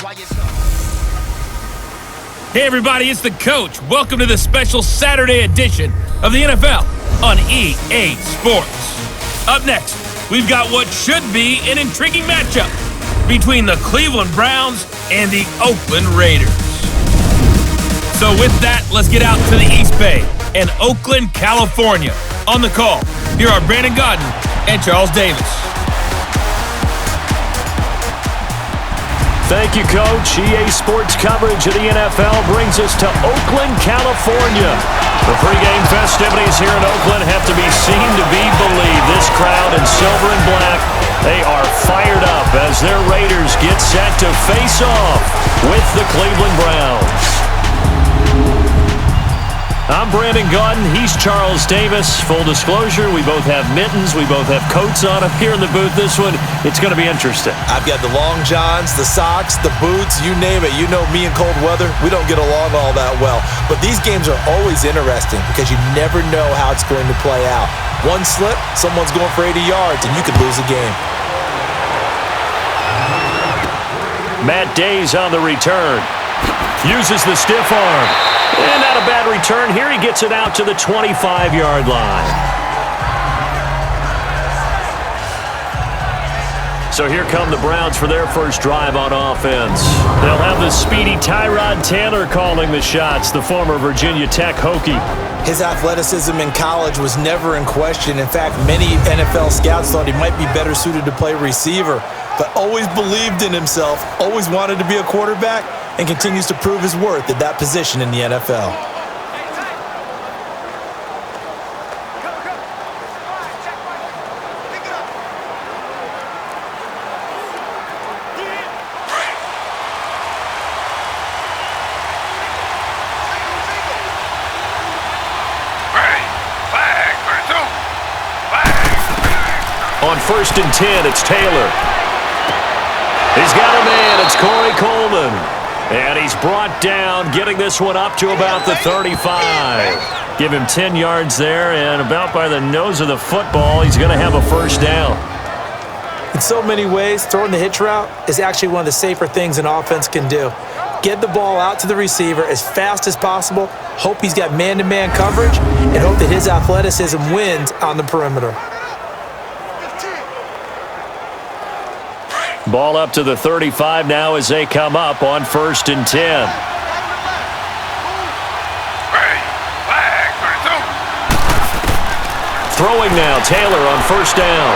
Hey everybody, it's the coach. Welcome to the special Saturday edition of the NFL on EA Sports. Up next, we've got what should be an intriguing matchup between the Cleveland Browns and the Oakland Raiders. So with that, let's get out to the East Bay and Oakland, California. On the call, here are Brandon Godden and Charles Davis. Thank you, Coach. EA Sports coverage of the NFL brings us to Oakland, California. The pregame festivities here in Oakland have to be seen to be believed. This crowd in silver and black, they are fired up as their Raiders get set to face off with the Cleveland Browns. I'm Brandon Godden. He's Charles Davis. Full disclosure, we both have mittens. We both have coats on up here in the booth. This one, it's going to be interesting. I've got the long johns, the socks, the boots, you name it. You know me in cold weather, we don't get along all that well. But these games are always interesting because you never know how it's going to play out. One slip, someone's going for 80 yards, and you could lose a game. Matt Day's on the return. Uses the stiff arm. And not a bad return here. He gets it out to the 25-yard line. So here come the Browns for their first drive on offense. They'll have the speedy Tyrod Taylor calling the shots, the former Virginia Tech Hokie. His athleticism in college was never in question. In fact, many NFL scouts thought he might be better suited to play receiver, but always believed in himself, always wanted to be a quarterback, and continues to prove his worth at that position in the NFL. On 1st and 10, it's Taylor. He's got a man. It's Corey Coleman. And he's brought down, getting this one up to about the 35. Give him 10 yards there, and about by the nose of the football, he's going to have a first down. In so many ways, throwing the hitch route is actually one of the safer things an offense can do. Get the ball out to the receiver as fast as possible, hope he's got man-to-man coverage, and hope that his athleticism wins on the perimeter. Ball up to the 35 now as they come up on 1st and 10. Throwing now, Taylor on 1st down.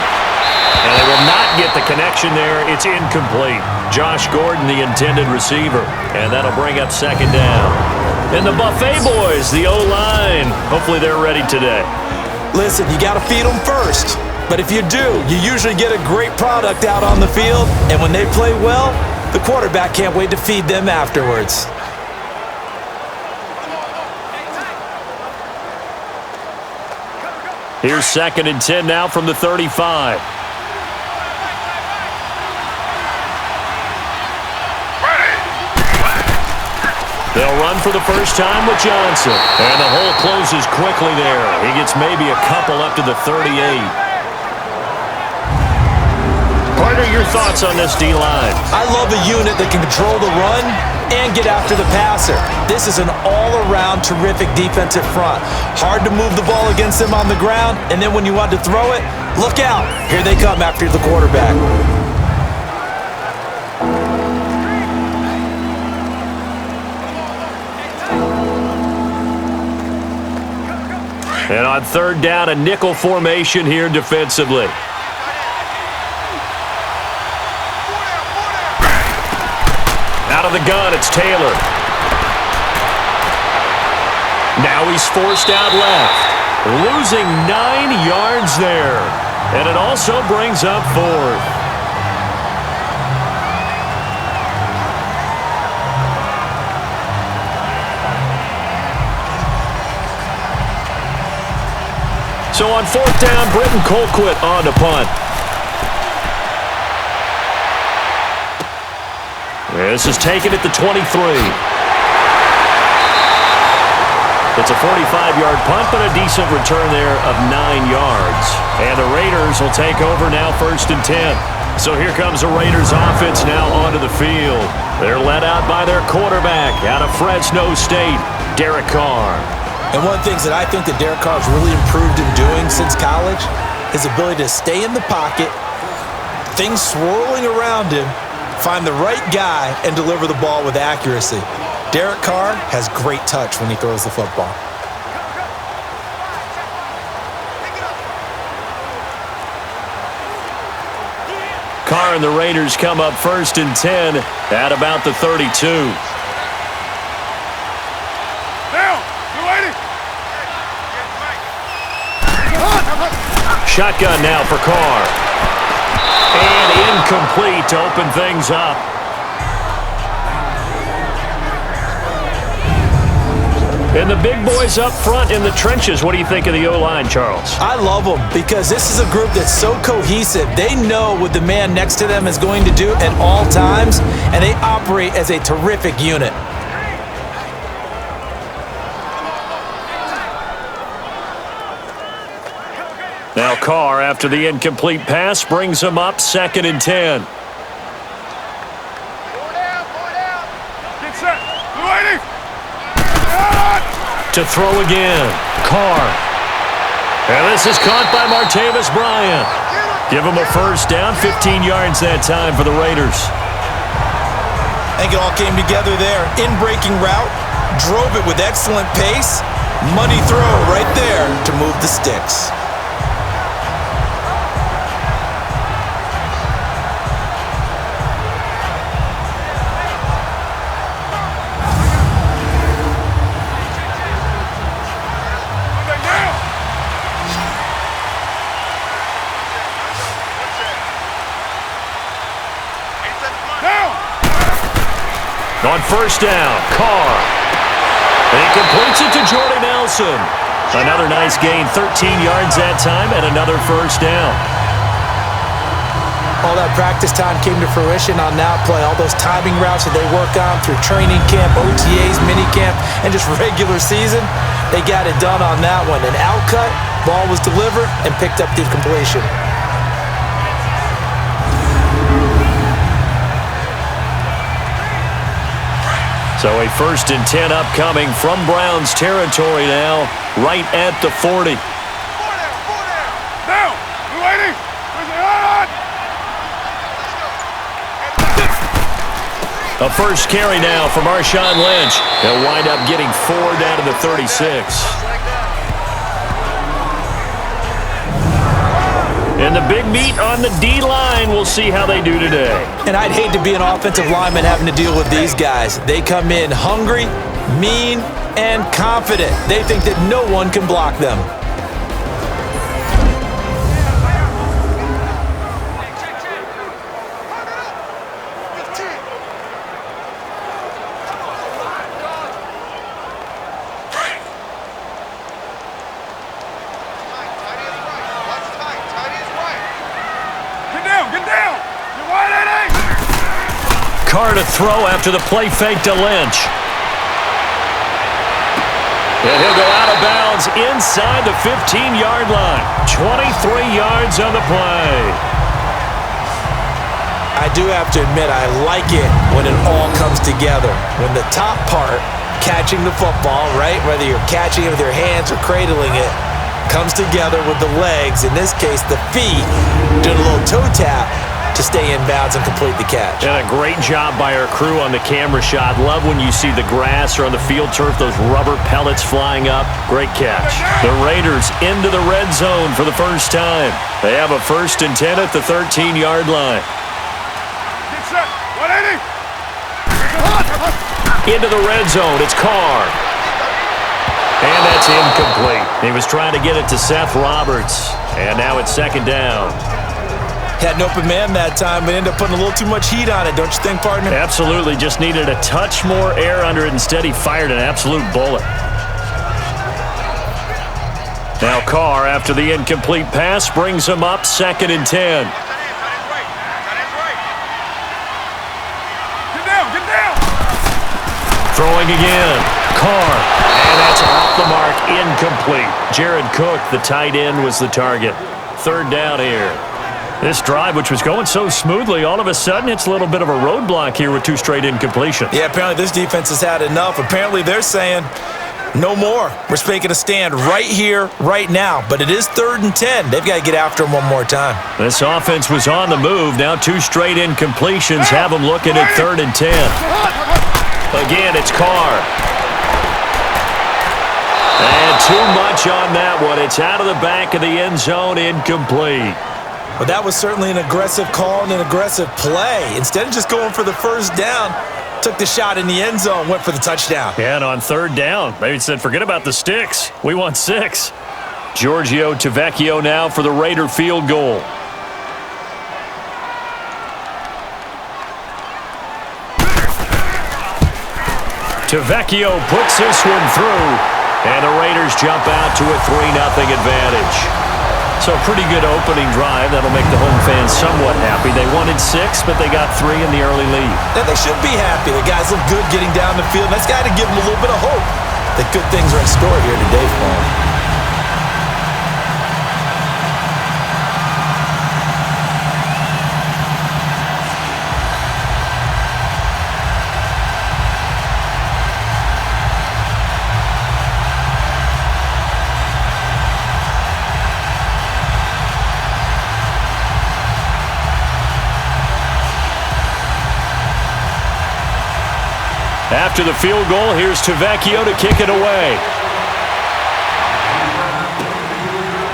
And they will not get the connection there. It's incomplete. Josh Gordon, the intended receiver. And that'll bring up 2nd down. And the Buffet boys, the O-line. Hopefully they're ready today. Listen, you got to feed them first. But if you do, you usually get a great product out on the field, and when they play well, the quarterback can't wait to feed them afterwards. Here's 2nd and 10 now from the 35. They'll run for the first time with Johnson. And the hole closes quickly there. He gets maybe a couple up to the 38. Partner, your thoughts on this D-line? I love a unit that can control the run and get after the passer. This is an all-around terrific defensive front. Hard to move the ball against them on the ground, and then when you want to throw it, look out. Here they come after the quarterback. And on 3rd down, a nickel formation here defensively. Out of the gun, it's Taylor. Now he's forced out left. Losing 9 yards there. And it also brings up 4th. So on 4th down, Britton Colquitt on to punt. This is taken at the 23. It's a 45-yard punt, but a decent return there of 9 yards. And the Raiders will take over now 1st and 10. So here comes the Raiders offense now onto the field. They're led out by their quarterback out of Fresno State, Derek Carr. And one of the things that I think that Derek Carr has really improved in doing since college, his ability to stay in the pocket, things swirling around him, find the right guy, and deliver the ball with accuracy. Derek Carr has great touch when he throws the football. Carr and the Raiders come up 1st and 10 at about the 32. Shotgun now for Carr. And incomplete to open things up. And the big boys up front in the trenches. What do you think of the O-line, Charles? I love them because this is a group that's so cohesive. They know what the man next to them is going to do at all times, and they operate as a terrific unit. Now Carr, after the incomplete pass, brings him up 2nd and 10. To throw again, Carr. And this is caught by Martavis Bryant. Give him a first down, 15 yards that time for the Raiders. I think it all came together there. In-breaking route, drove it with excellent pace. Money throw right there to move the sticks. On first down, Carr. And he completes it to Jordy Nelson. Another nice gain, 13 yards that time, and another first down. All that practice time came to fruition on that play. All those timing routes that they work on through training camp, OTAs, minicamp, and just regular season, they got it done on that one. An outcut, ball was delivered, and picked up the completion. So a 1st and 10 upcoming from Browns territory now, right at the 40. A first carry now from Marshawn Lynch. He'll wind up getting 4 down to the 36. And the big meat on the D-line, we'll see how they do today. And I'd hate to be an offensive lineman having to deal with these guys. They come in hungry, mean, and confident. They think that no one can block them. Carr to throw after the play fake to Lynch. And he'll go out of bounds inside the 15-yard line. 23 yards on the play. I do have to admit, I like it when it all comes together. When the top part, catching the football, right, whether you're catching it with your hands or cradling it, comes together with the legs, in this case the feet, doing a little toe tap to stay in bounds and complete the catch. And a great job by our crew on the camera shot. Love when you see the grass or on the field turf, those rubber pellets flying up. Great catch. The Raiders into the red zone for the first time. They have a 1st and 10 at the 13-yard line. Into the red zone, it's Carr. And that's incomplete. He was trying to get it to Seth Roberts. And now it's 2nd down. Had an open man that time, but ended up putting a little too much heat on it, don't you think, partner? Absolutely. Just needed a touch more air under it. Instead, he fired an absolute bullet. Now Carr, after the incomplete pass, brings him up 2nd and 10. Throwing again. Carr. And that's off the mark. Incomplete. Jared Cook, the tight end, was the target. 3rd down here. This drive, which was going so smoothly, all of a sudden it's a little bit of a roadblock here with 2 straight incompletions. Yeah, apparently this defense has had enough. Apparently they're saying no more. We're making a stand right here, right now. But it is 3rd and 10. They've got to get after him one more time. This offense was on the move. Now 2 straight incompletions have them looking at 3rd and 10. Again, it's Carr. And too much on that one. It's out of the back of the end zone, incomplete. Well, that was certainly an aggressive call and an aggressive play. Instead of just going for the first down, took the shot in the end zone, went for the touchdown. Yeah, and on 3rd down, maybe said, forget about the sticks. We want 6. Giorgio Tavecchio now for the Raider field goal. Tavecchio puts this one through, and the Raiders jump out to a 3-0 advantage. So pretty good opening drive. That'll make the home fans somewhat happy. They wanted 6, but they got 3 in the early lead. And they should be happy. The guys look good getting down the field. That's got to give them a little bit of hope that good things are in store here today for them. After the field goal, here's Tavecchio to kick it away.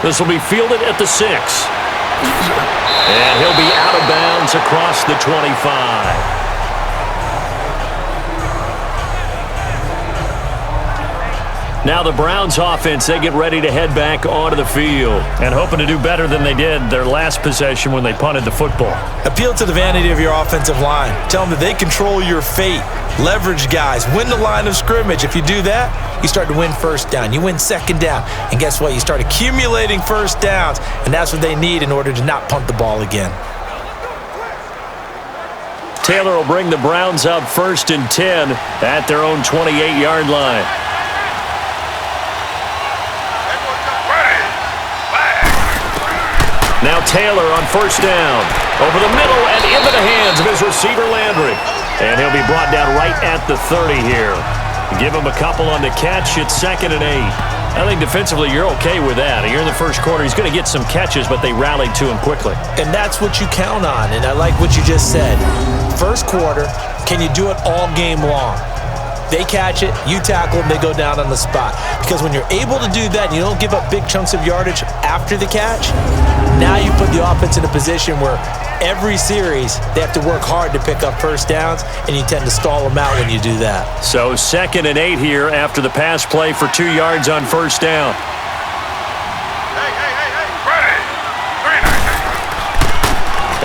This will be fielded at the 6. And he'll be out of bounds across the 25. Now the Browns offense, they get ready to head back onto the field and hoping to do better than they did their last possession when they punted the football. Appeal to the vanity of your offensive line. Tell them that they control your fate. Leverage guys. Win the line of scrimmage. If you do that, you start to win first down. You win 2nd down. And guess what? You start accumulating first downs, and that's what they need in order to not punt the ball again. Taylor will bring the Browns out 1st and 10 at their own 28-yard line. Now Taylor on 1st down. Over the middle and into the hands of his receiver Landry. And he'll be brought down right at the 30 here. Give him a couple on the catch. It's 2nd and 8. I think defensively you're okay with that. You're in the first quarter. He's going to get some catches, but they rallied to him quickly. And that's what you count on. And I like what you just said. First quarter, can you do it all game long? They catch it, you tackle them, they go down on the spot. Because when you're able to do that and you don't give up big chunks of yardage after the catch, now you put the offense in a position where every series they have to work hard to pick up first downs, and you tend to stall them out when you do that. So 2nd and 8 here after the pass play for 2 yards on 1st down.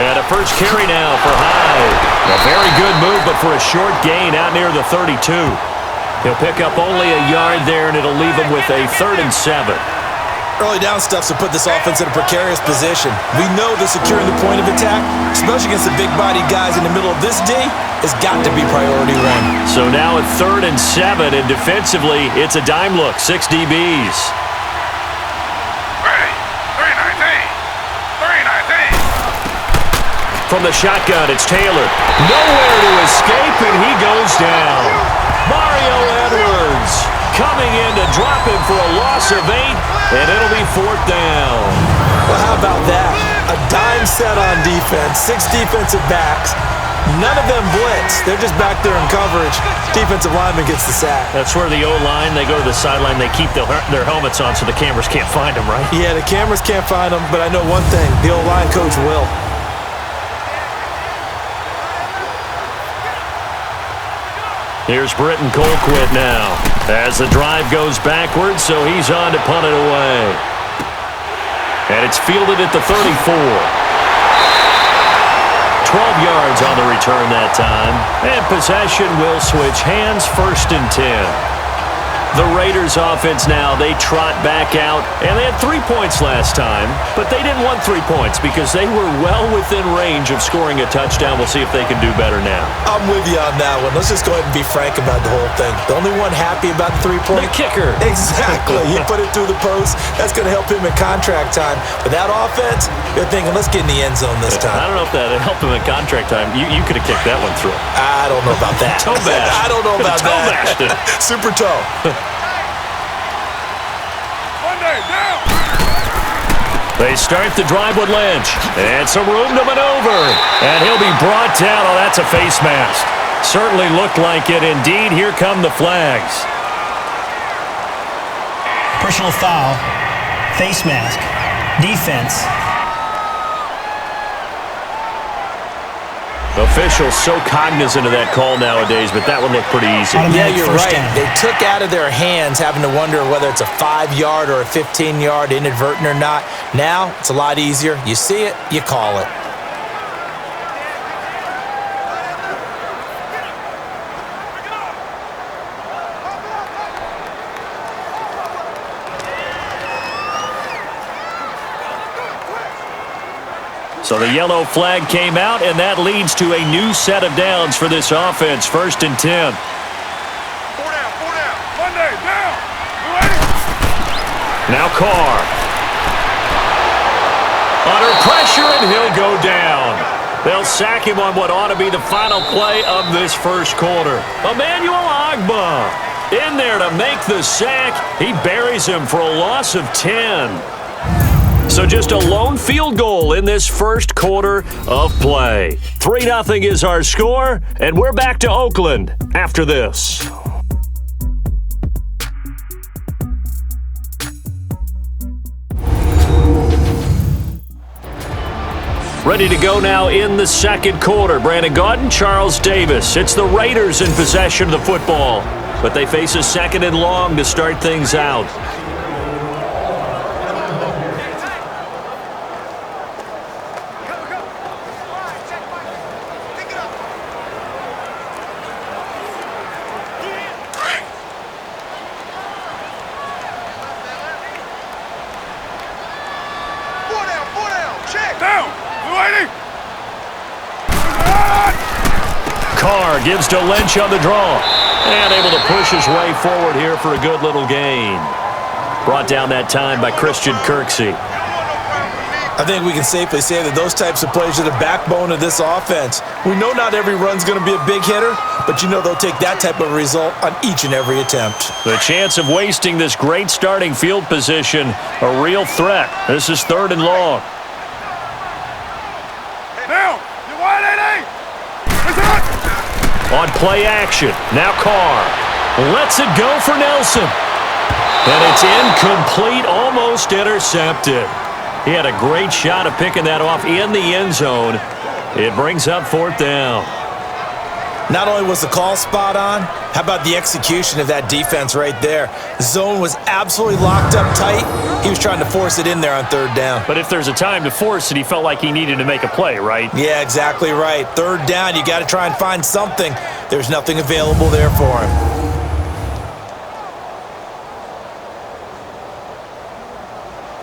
And a first carry now for Hyde. A very good move, but for a short gain out near the 32. He'll pick up only a yard there, and it'll leave him with a 3rd and 7. Early down stuffs will put this offense in a precarious position. We know that securing the point of attack, especially against the big-bodied guys in the middle of this D, has got to be priority 1. So now at 3rd and 7, and defensively, it's a dime look, 6 DBs. From the shotgun, it's Taylor. Nowhere to escape, and he goes down. Mario Edwards coming in to drop him for a loss of 8, and it'll be 4th down. Well, how about that? A dime set on defense, 6 defensive backs. None of them blitz. They're just back there in coverage. Defensive lineman gets the sack. That's where the O-line, they go to the sideline, they keep their helmets on so the cameras can't find them, right? Yeah, the cameras can't find them, but I know one thing. The O-line coach will. Here's Britton Colquitt now as the drive goes backwards, so he's on to punt it away. And it's fielded at the 34. 12 yards on the return that time. And possession will switch hands, 1st and 10. The Raiders offense now, they trot back out, and they had 3 points last time, but they didn't want 3 points because they were well within range of scoring a touchdown. We'll see if they can do better now. I'm with you on that one. Let's just go ahead and be frank about the whole thing. The only one happy about the 3-point? The kicker. Exactly. He put it through the post. That's going to help him in contract time. But that offense, you're thinking, let's get in the end zone this time. I don't know if that helped him in contract time. You could have kicked that one through. I don't know about that. Toe bash. I don't know about toe that. Bashed it. Super toe. They start the drive with Lynch. And some room to maneuver. And he'll be brought down. Oh, that's a face mask. Certainly looked like it. Indeed, here come the flags. Personal foul. Face mask. Defense. Officials so cognizant of that call nowadays, but that would look pretty easy. Yeah, you're right. They took out of their hands having to wonder whether it's a 5-yard or a 15-yard inadvertent or not. Now, it's a lot easier. You see it, you call it. So the yellow flag came out, and that leads to a new set of downs for this offense. 1st and 10. 4 down, 4 down. Monday, down. Now Carr. Under pressure, and he'll go down. They'll sack him on what ought to be the final play of this first quarter. Emmanuel Ogbah in there to make the sack. He buries him for a loss of 10. So just a lone field goal in this first quarter of play. 3-0 is our score, and we're back to Oakland after this. Ready to go now in the second quarter. Brandon Gaudin, Charles Davis. It's the Raiders in possession of the football, but they face a 2nd and long to start things out. Carr gives to Lynch on the draw. And able to push his way forward here for a good little gain. Brought down that time by Christian Kirksey. I think we can safely say that those types of plays are the backbone of this offense. We know not every run's going to be a big hitter, but you know they'll take that type of result on each and every attempt. The chance of wasting this great starting field position, a real threat. This is 3rd and long. On play action, now Carr lets it go for Nelson. And it's incomplete, almost intercepted. He had a great shot of picking that off in the end zone. It brings up 4th down. Not only was the call spot on, how about the execution of that defense right there? The zone was absolutely locked up tight. He was trying to force it in there on 3rd down. But if there's a time to force it, he felt like he needed to make a play, right? Yeah, exactly right. 3rd down, you got to try and find something. There's nothing available there for him.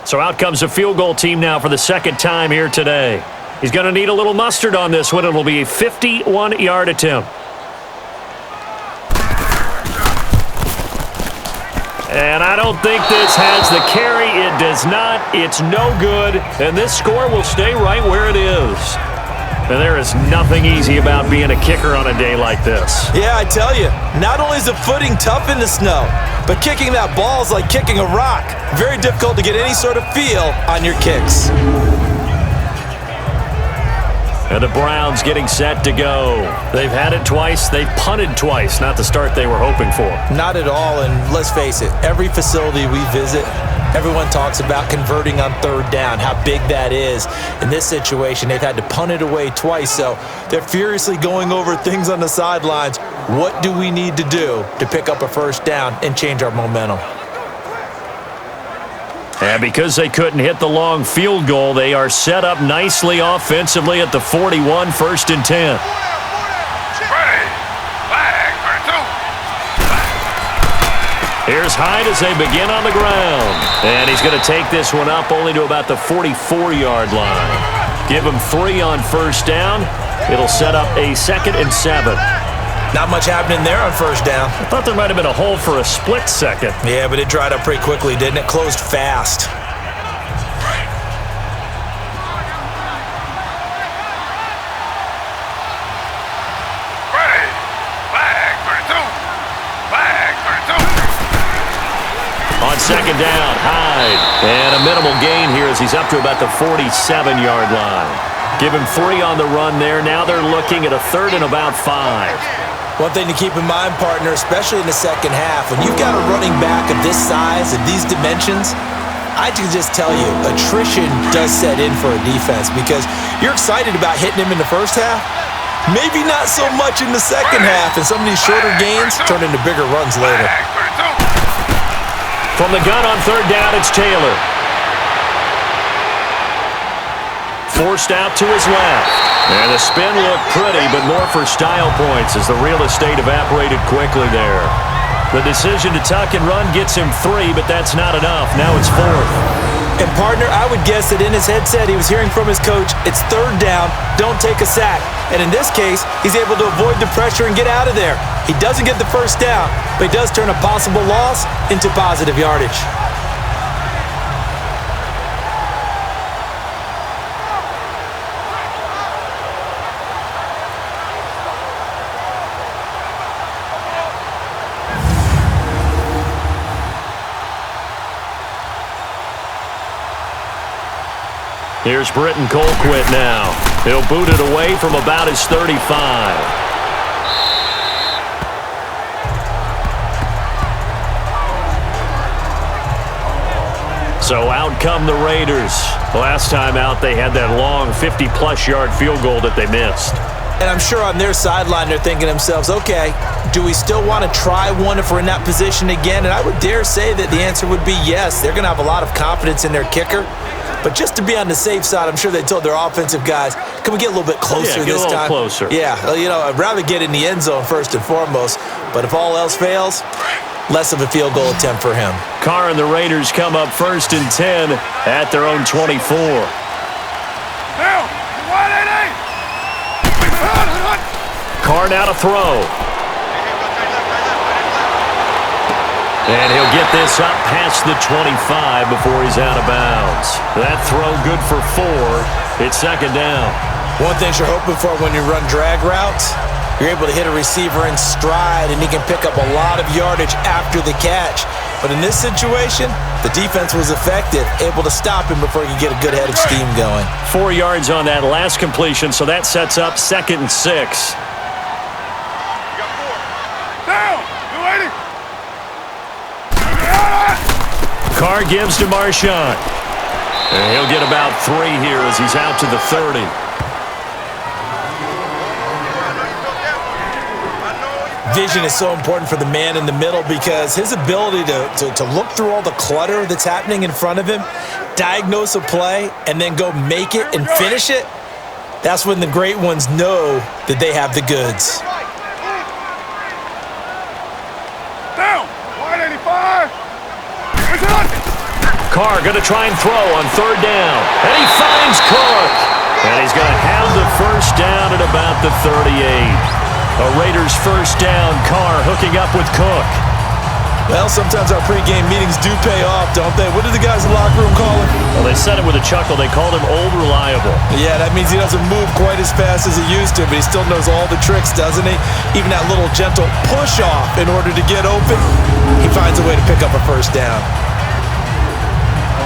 So out comes a field goal team now for the 2nd time here today. He's going to need a little mustard on this one. It'll be a 51-yard attempt. And I don't think this has the carry. It does not. It's no good. And this score will stay right where it is. And there is nothing easy about being a kicker on a day like this. Yeah, I tell you, not only is the footing tough in the snow, but kicking that ball is like kicking a rock. Very difficult to get any sort of feel on your kicks. And the Browns getting set to go. They've had it twice. They've punted twice. Not the start they were hoping for. Not at all, and let's face it, every facility we visit, everyone talks about converting on 3rd down, how big that is. In this situation, they've had to punt it away twice, so they're furiously going over things on the sidelines. What do we need to do to pick up a 1st down and change our momentum? And because they couldn't hit the long field goal, they are set up nicely offensively at the 41, 1st and 10. Here's Hyde as they begin on the ground. And he's going to take this one up only to about the 44-yard line. Give him 3 on first down. It'll set up a 2nd and 7. Not much happening there on first down. I thought there might have been a hole for a split second. Yeah, but it dried up pretty quickly, didn't it? Closed fast. On second down, Hyde. And a minimal gain here as he's up to about the 47-yard line. Give him 3 on the run there. Now they're looking at a 3rd and about 5. One thing to keep in mind, partner, especially in the second half, when you've got a running back of this size and these dimensions, I can just tell you, attrition does set in for a defense because you're excited about hitting him in the first half. Maybe not so much in the second half, and some of these shorter gains turn into bigger runs later. From the gun on 3rd down, it's Taylor. Forced out to his left. And the spin looked pretty, but more for style points as the real estate evaporated quickly there. The decision to tuck and run gets him 3, but that's not enough. Now it's 4th. And, partner, I would guess that in his headset he was hearing from his coach, it's 3rd down, don't take a sack. And in this case, he's able to avoid the pressure and get out of there. He doesn't get the first down, but he does turn a possible loss into positive yardage. Here's Britton Colquitt now. He'll boot it away from about his 35. So out come the Raiders. Last time out, they had that long 50-plus yard field goal that they missed. And I'm sure on their sideline, they're thinking to themselves, okay, do we still want to try one if we're in that position again? And I would dare say that the answer would be yes. They're going to have a lot of confidence in their kicker. But just to be on the safe side, I'm sure they told their offensive guys, can we get a little bit closer this time? Closer. Yeah, well, you know, I'd rather get in the end zone first and foremost. But if all else fails, less of a field goal attempt for him. Carr and the Raiders come up 1st and 10 at their own 24. Carr now to throw. And he'll get this up past the 25 before he's out of bounds. That throw good for 4. It's 2nd down. One thing you're hoping for when you run drag routes, you're able to hit a receiver in stride, and he can pick up a lot of yardage after the catch. But in this situation, the defense was effective, able to stop him before he could get a good head of steam going. 4 yards on that last completion, so that sets up 2nd and 6. Carr gives to Marshawn. And he'll get about 3 here as he's out to the 30. Vision is so important for the man in the middle because his ability to look through all the clutter that's happening in front of him, diagnose a play, and then go make it and finish it, that's when the great ones know that they have the goods. Down! 185! Carr going to try and throw on 3rd down. And he finds Cook. And he's going to have the first down at about the 38. A Raiders first down. Carr hooking up with Cook. Well, sometimes our pregame meetings do pay off, don't they? What did the guys in the locker room call him? Well, they said it with a chuckle. They called him Old Reliable. Yeah, that means he doesn't move quite as fast as he used to, but he still knows all the tricks, doesn't he? Even that little gentle push-off in order to get open, he finds a way to pick up a first down.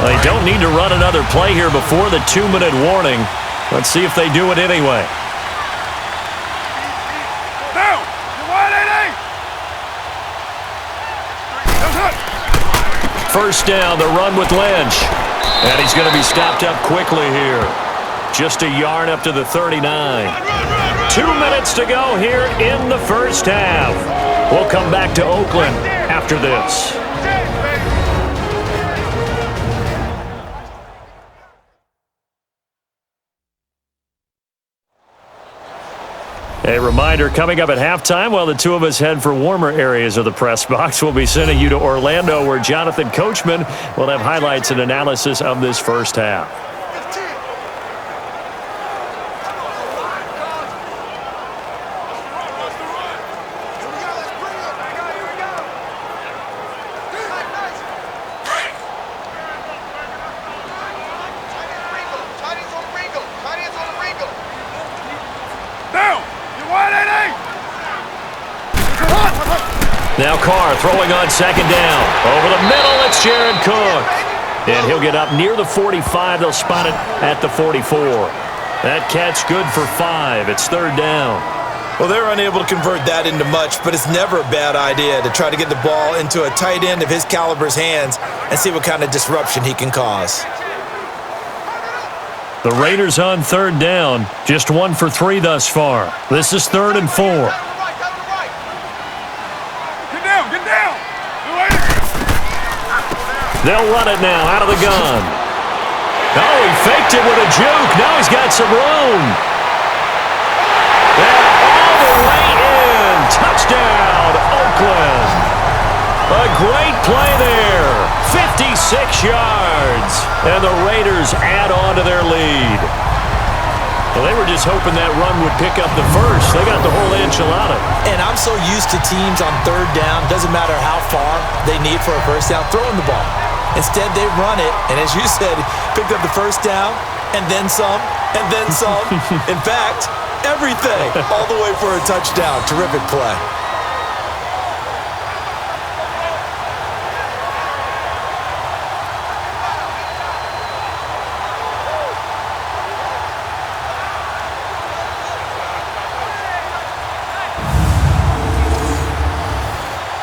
Well, they don't need to run another play here before the 2-minute warning. Let's see if they do it anyway. Down! 188! First down, the run with Lynch. And he's going to be stopped up quickly here. Just a yard up to the 39. 2 minutes to go here in the first half. We'll come back to Oakland after this. A reminder, coming up at halftime, while the two of us head for warmer areas of the press box, we'll be sending you to Orlando, where Jonathan Coachman will have highlights and analysis of this first half. Now Carr throwing on second down. Over the middle, it's Jared Cook. And he'll get up near the 45. They'll spot it at the 44. That catch good for 5. It's third down. Well, they're unable to convert that into much, but it's never a bad idea to try to get the ball into a tight end of his caliber's hands and see what kind of disruption he can cause. The Raiders on third down. Just 1 for 3 thus far. This is 3rd and 4. They'll run it now out of the gun. Oh, he faked it with a juke. Now he's got some room. And all the way in. Touchdown, Oakland. A great play there. 56 yards. And the Raiders add on to their lead. Well, they were just hoping that run would pick up the first. They got the whole enchilada. And I'm so used to teams on third down, doesn't matter how far they need for a first down, throwing the ball. Instead, they run it, and as you said, picked up the first down, and then some, and then some. In fact, everything, all the way for a touchdown. Terrific play.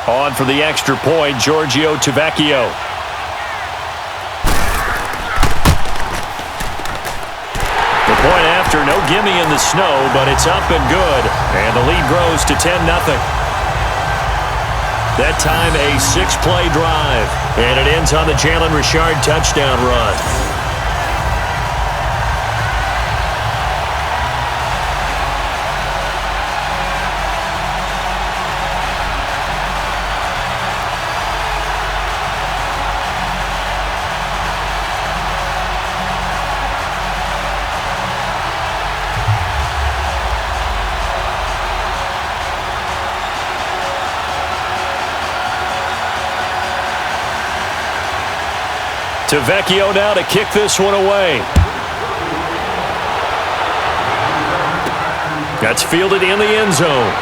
On for the extra point, Giorgio Tavecchio. The point after, no gimme in the snow, but it's up and good. And the lead grows to 10-0. That time a 6-play drive. And it ends on the Jalen Richard touchdown run. Tavecchio now to kick this one away. That's fielded in the end zone.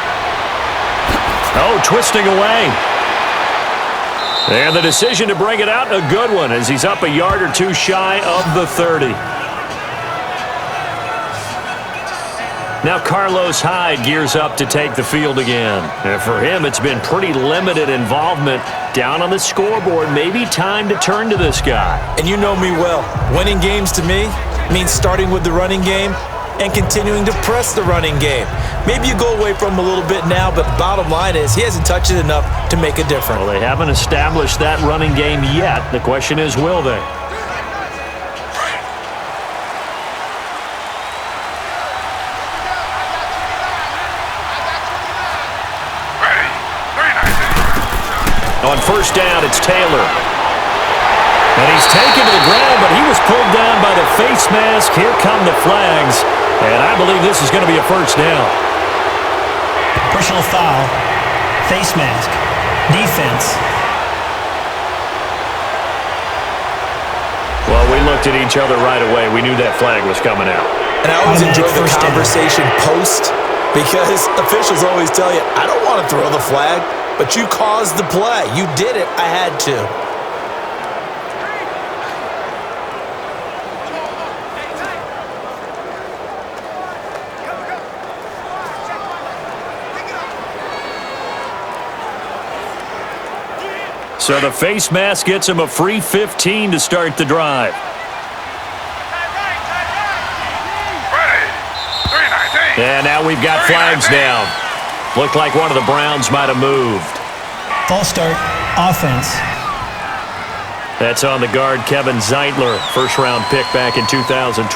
Oh, twisting away. And the decision to bring it out, a good one, as he's up a yard or two shy of the 30. Now Carlos Hyde gears up to take the field again. And for him, it's been pretty limited involvement down on the scoreboard. Maybe time to turn to this guy. And you know me well. Winning games to me means starting with the running game and continuing to press the running game. Maybe you go away from him a little bit now, but bottom line is he hasn't touched it enough to make a difference. Well, they haven't established that running game yet. The question is, will they? On first down, it's Taylor. And he's taken to the ground, but he was pulled down by the face mask. Here come the flags. And I believe this is going to be a first down. Personal foul, face mask, defense. Well, we looked at each other right away. We knew that flag was coming out. And I always enjoy the conversation post, because officials always tell you, I don't want to throw the flag. But you caused the play. You did it. I had to. So the face mask gets him a free 15 to start the drive. And now we've got flags down. Looked like one of the Browns might have moved. False start, offense. That's on the guard, Kevin Zeitler, first-round pick back in 2012.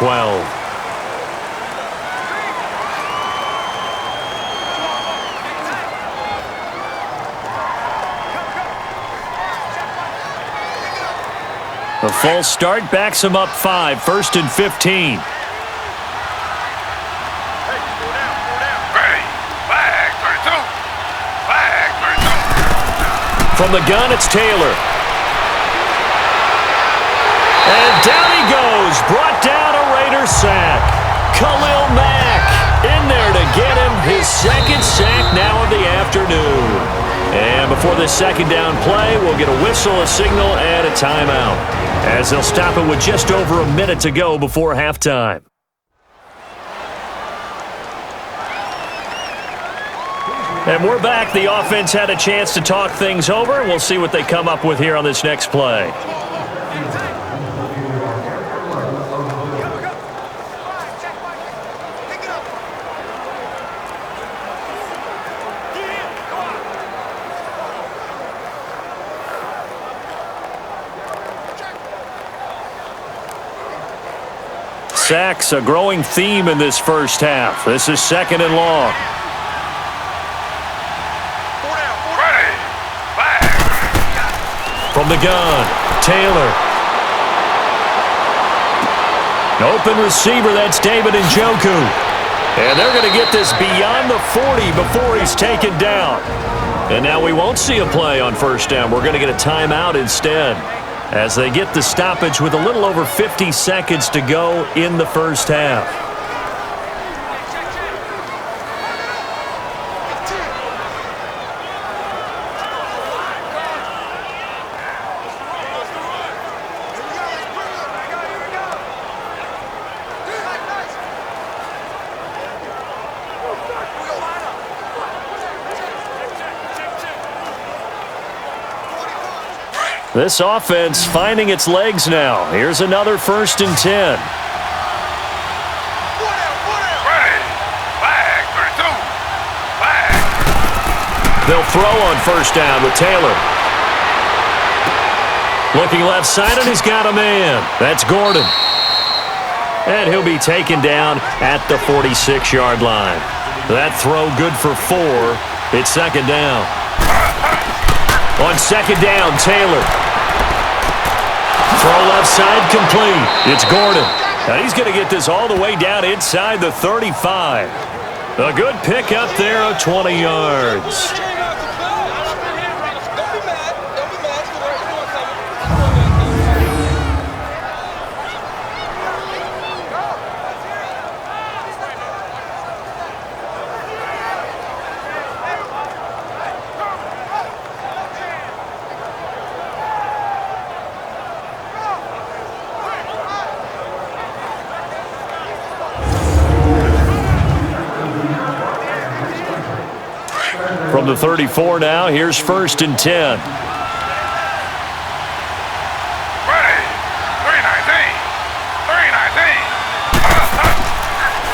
The full start backs him up 5, 1st and 15. From the gun, it's Taylor. And down he goes. Brought down a Raider sack. Khalil Mack in there to get him his second sack now of the afternoon. And before this second down play, we'll get a whistle, a signal, and a timeout, as they'll stop it with just over a minute to go before halftime. And we're back. The offense had a chance to talk things over. We'll see what they come up with here on this next play. Sacks, a growing theme in this first half. This is 2nd and long. From the gun, Taylor. Open receiver, that's David Njoku. And they're going to get this beyond the 40 before he's taken down. And now we won't see a play on 1st down. We're going to get a timeout instead, as they get the stoppage with a little over 50 seconds to go in the first half. This offense finding its legs now. Here's another 1st and 10. They'll throw on 1st down with Taylor. Looking left side, and he's got a man. That's Gordon. And he'll be taken down at the 46-yard line. That throw good for 4. It's 2nd down. On 2nd down, Taylor. Throw left side complete. It's Gordon. And he's going to get this all the way down inside the 35. A good pick up there of 20 yards. From the 34 now, here's 1st and 10.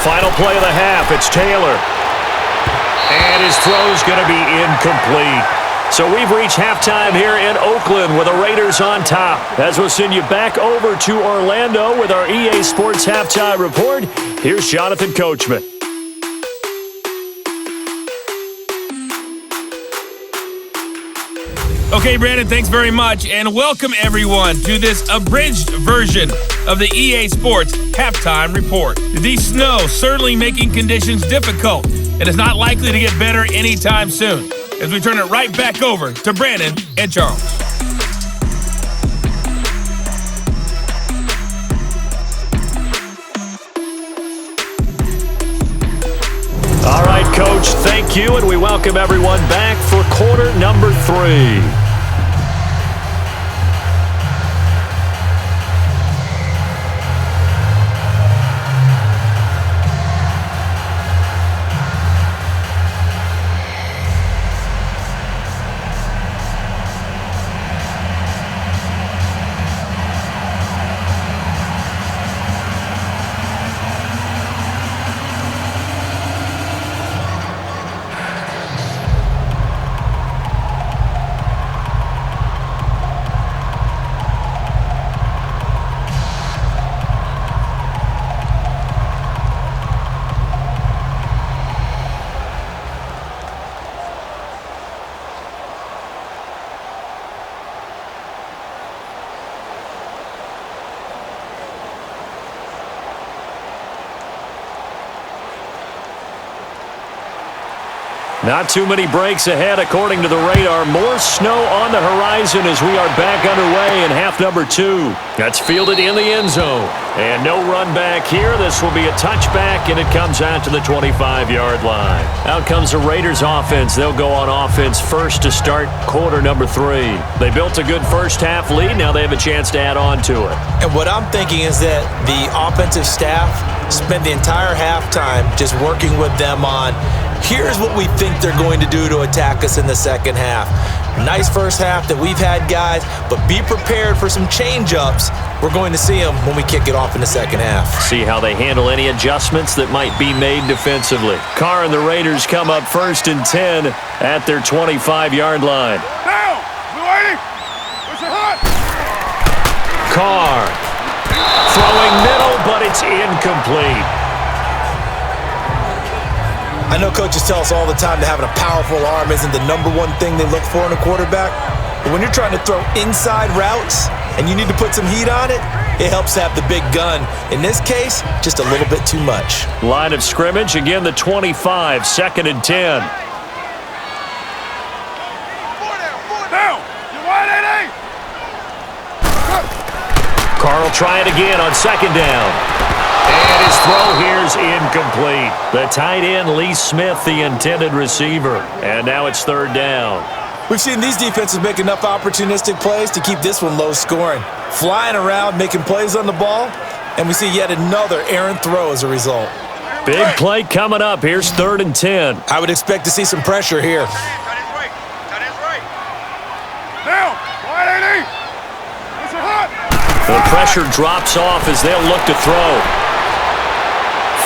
Final play of the half, it's Taylor. And his throw's going to be incomplete. So we've reached halftime here in Oakland with the Raiders on top. As we'll send you back over to Orlando with our EA Sports Halftime Report, here's Jonathan Coachman. Okay, Brandon, thanks very much, and welcome everyone to this abridged version of the EA Sports Halftime Report. The snow certainly making conditions difficult, and it's not likely to get better anytime soon, as we turn it right back over to Brandon and Charles. All right, Coach, thank you, and we welcome everyone back for quarter number 3. Not too many breaks ahead according to the radar. More snow on the horizon as we are back underway in half number 2. That's fielded in the end zone. And no run back here. This will be a touchback, and it comes out to the 25-yard line. Out comes the Raiders offense. They'll go on offense first to start quarter number 3. They built a good first-half lead. Now they have a chance to add on to it. And what I'm thinking is that the offensive staff spent the entire halftime just working with them on, here's what we think they're going to do to attack us in the second half. Nice first half that we've had, guys, but be prepared for some change-ups. We're going to see them when we kick it off in the second half. See how they handle any adjustments that might be made defensively. Carr and the Raiders come up 1st and 10 at their 25-yard line. Down! Blue 80! What's your hot? Carr throwing middle, but it's incomplete. I know coaches tell us all the time that having a powerful arm isn't the number one thing they look for in a quarterback. But when you're trying to throw inside routes and you need to put some heat on it, it helps to have the big gun. In this case, just a little bit too much. Line of scrimmage, again the 25, 2nd and 10. Down! You wide 80! Carr will try it again on 2nd down. And his throw here is incomplete. The tight end, Lee Smith, the intended receiver. And now it's 3rd down. We've seen these defenses make enough opportunistic plays to keep this one low scoring. Flying around, making plays on the ball, and we see yet another errant throw as a result. Big play coming up. Here's 3rd and 10. I would expect to see some pressure here. Down! Wide 80! What's your hot? The pressure drops off as they'll look to throw.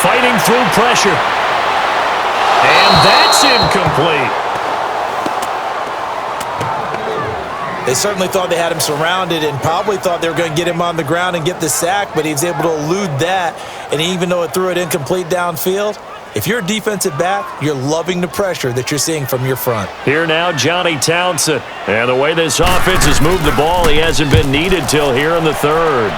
Fighting through pressure. And that's incomplete. They certainly thought they had him surrounded and probably thought they were going to get him on the ground and get the sack, but he was able to elude that. And even though it threw it incomplete downfield, if you're a defensive back, you're loving the pressure that you're seeing from your front. Here now, Johnny Townsend. And the way this offense has moved the ball, he hasn't been needed till here in the 3rd.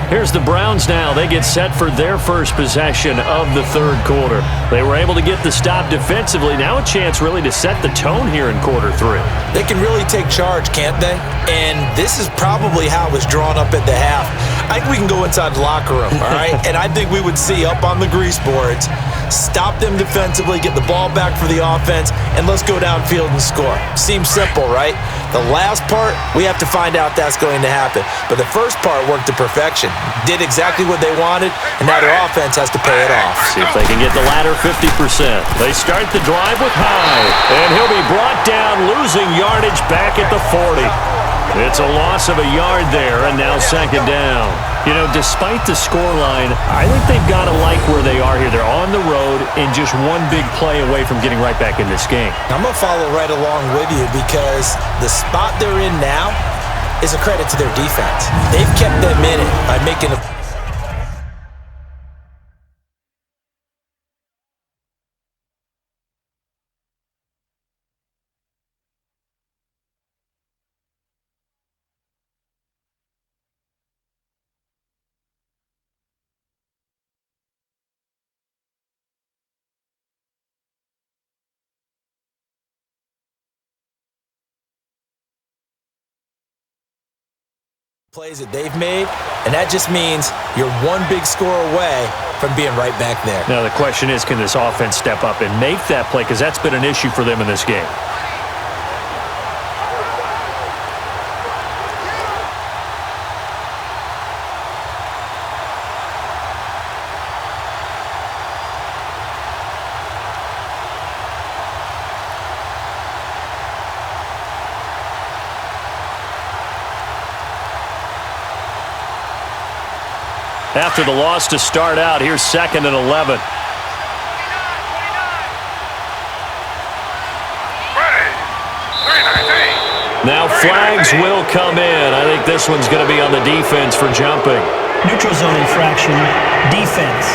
Here's the Browns now. They get set for their first possession of the 3rd quarter. They were able to get the stop defensively. Now a chance really to set the tone here in quarter 3. They can really take charge, can't they? And this is probably how it was drawn up at the half. I think we can go inside the locker room, all right? And I think we would see up on the grease boards, stop them defensively, get the ball back for the offense, and let's go downfield and score. Seems simple, right? The last part, we have to find out that's going to happen. But the first part worked to perfection. Did exactly what they wanted, and now their offense has to pay it off. See if they can get the latter 50%. They start the drive with Hyde, and he'll be brought down, losing yardage back at the 40. It's a loss of a yard there, and now 2nd down. You know, despite the scoreline, I think they've got to like where they are here. They're on the road and just one big play away from getting right back in this game. I'm going to follow right along with you because the spot they're in now is a credit to their defense. They've kept them in it by making a... plays that they've made, and that just means you're one big score away from being right back there. Now the question is, can this offense step up and make that play? Because that's been an issue for them in this game. After the loss to start out, here's 2nd and 11. Now flags will come in. I think this one's going to be on the defense for jumping. Neutral zone infraction, defense.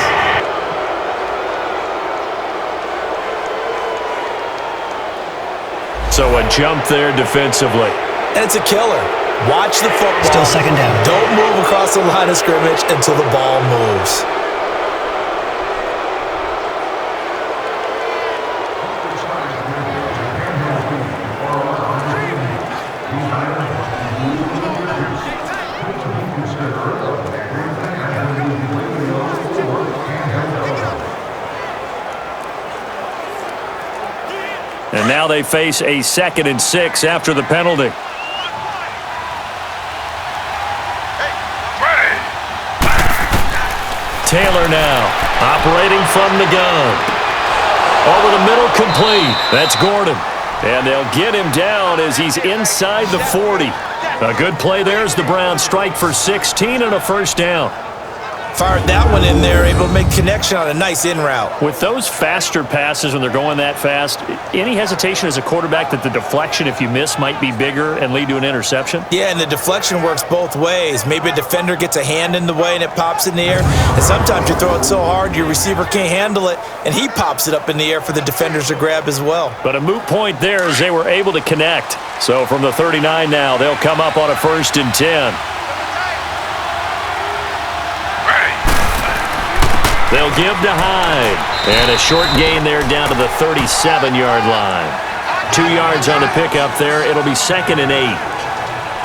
So a jump there defensively. And it's a killer. Watch the football. Still second down. Don't move across the line of scrimmage until the ball moves. And now they face a 2nd and 6 after the penalty. Taylor now operating from the gun. Over the middle, complete. That's Gordon. And they'll get him down as he's inside the 40. A good play there as the Browns strike for 16 and a first down. Fired that one in there, able to make connection on a nice in route. With those faster passes when they're going that fast, any hesitation as a quarterback that the deflection, if you miss, might be bigger and lead to an interception? Yeah, and the deflection works both ways. Maybe a defender gets a hand in the way and it pops in the air. And sometimes you throw it so hard your receiver can't handle it, and he pops it up in the air for the defenders to grab as well. But a moot point there as they were able to connect. So from the 39 now, they'll come up on a 1st and 10. They'll give to Hyde. And a short gain there down to the 37-yard line. 2 yards on the pickup there. It'll be 2nd and 8.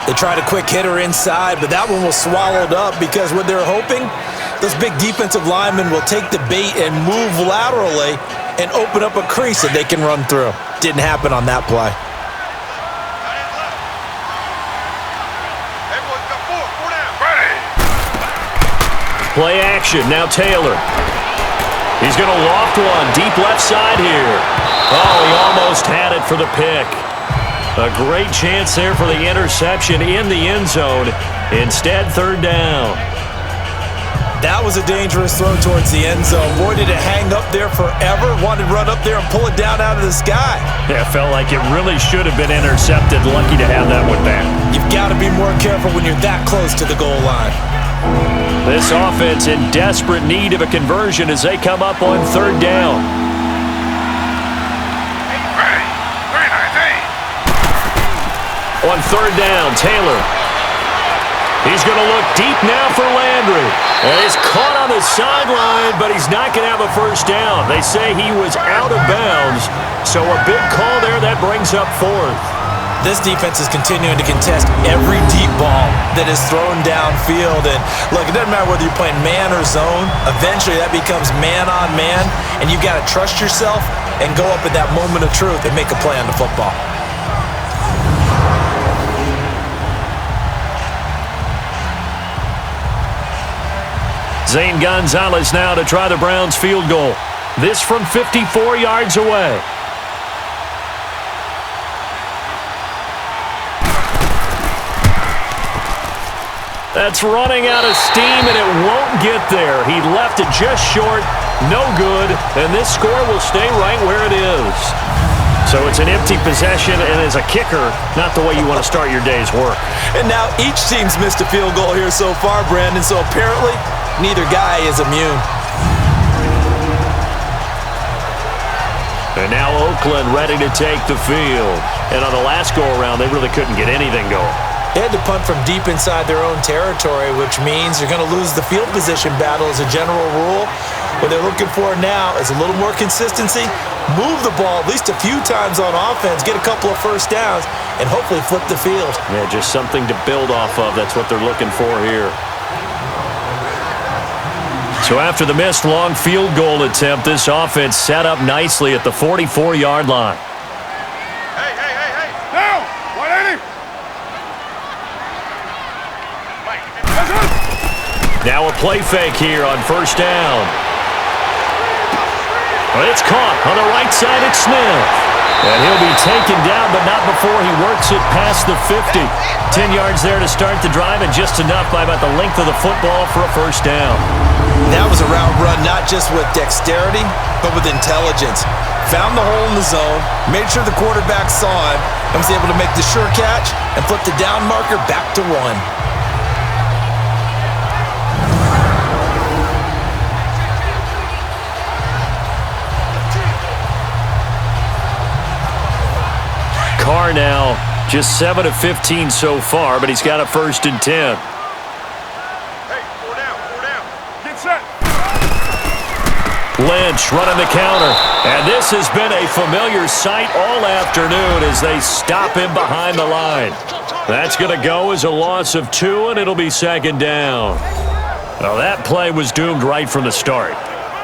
They tried a quick hitter inside, but that one was swallowed up because what they're hoping, those big defensive linemen will take the bait and move laterally and open up a crease that they can run through. Didn't happen on that play. Play action. Now Taylor. He's going to loft one. Deep left side here. Oh, he almost had it for the pick. A great chance there for the interception in the end zone. Instead, 3rd down. That was a dangerous throw towards the end zone. Boy, did it hang up there forever. Wanted to run up there and pull it down out of the sky. Yeah, it felt like it really should have been intercepted. Lucky to have that one back. You've got to be more careful when you're that close to the goal line. This offense in desperate need of a conversion as they come up on 3rd down. On 3rd down, Taylor. He's going to look deep now for Landry. And he's caught on the sideline, but he's not going to have a first down. They say he was out of bounds, so a big call there that brings up 4th. This defense is continuing to contest every deep ball that is thrown downfield. And look, it doesn't matter whether you're playing man or zone. Eventually, that becomes man on man, and you've got to trust yourself and go up at that moment of truth and make a play on the football. Zane Gonzalez now to try the Browns field goal. This from 54 yards away. That's running out of steam, and it won't get there. He left it just short, no good, and this score will stay right where it is. So it's an empty possession, and as a kicker, not the way you want to start your day's work. And now each team's missed a field goal here so far, Brandon, so apparently neither guy is immune. And now Oakland ready to take the field. And on the last go-around, they really couldn't get anything going. They had to punt from deep inside their own territory, which means you're going to lose the field position battle as a general rule. What they're looking for now is a little more consistency, move the ball at least a few times on offense, get a couple of first downs, and hopefully flip the field. Yeah, just something to build off of. That's what they're looking for here. So after the missed long field goal attempt, this offense set up nicely at the 44-yard line. Hey! Down! 180! Now a play fake here on first down. Well, it's caught on the right side. It's Smith. And he'll be taken down, but not before he works it past the 50. 10 yards there to start the drive, and just enough by about the length of the football for a first down. That was a route run not just with dexterity, but with intelligence. Found the hole in the zone, made sure the quarterback saw him, and was able to make the sure catch and flip the down marker back to 1. Carr now Just 7 of 15 so far, but he's got a 1st and 10. Hey, 4 down, 4 down. Get set. Lynch running the counter. And this has been a familiar sight all afternoon as they stop him behind the line. That's going to go as a loss of 2, and it'll be 2nd down. Well, that play was doomed right from the start.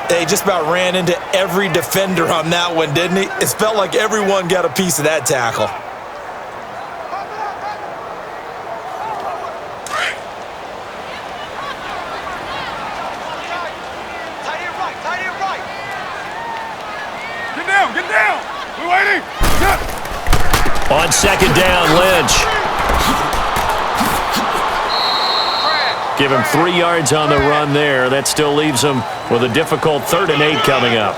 They just about ran into every defender on that one, didn't he? It felt like everyone got a piece of that tackle. Get down. We're waiting. Get. On 2nd down, Lynch. Give him 3 yards on the run there. That still leaves him with a difficult 3rd and 8 coming up.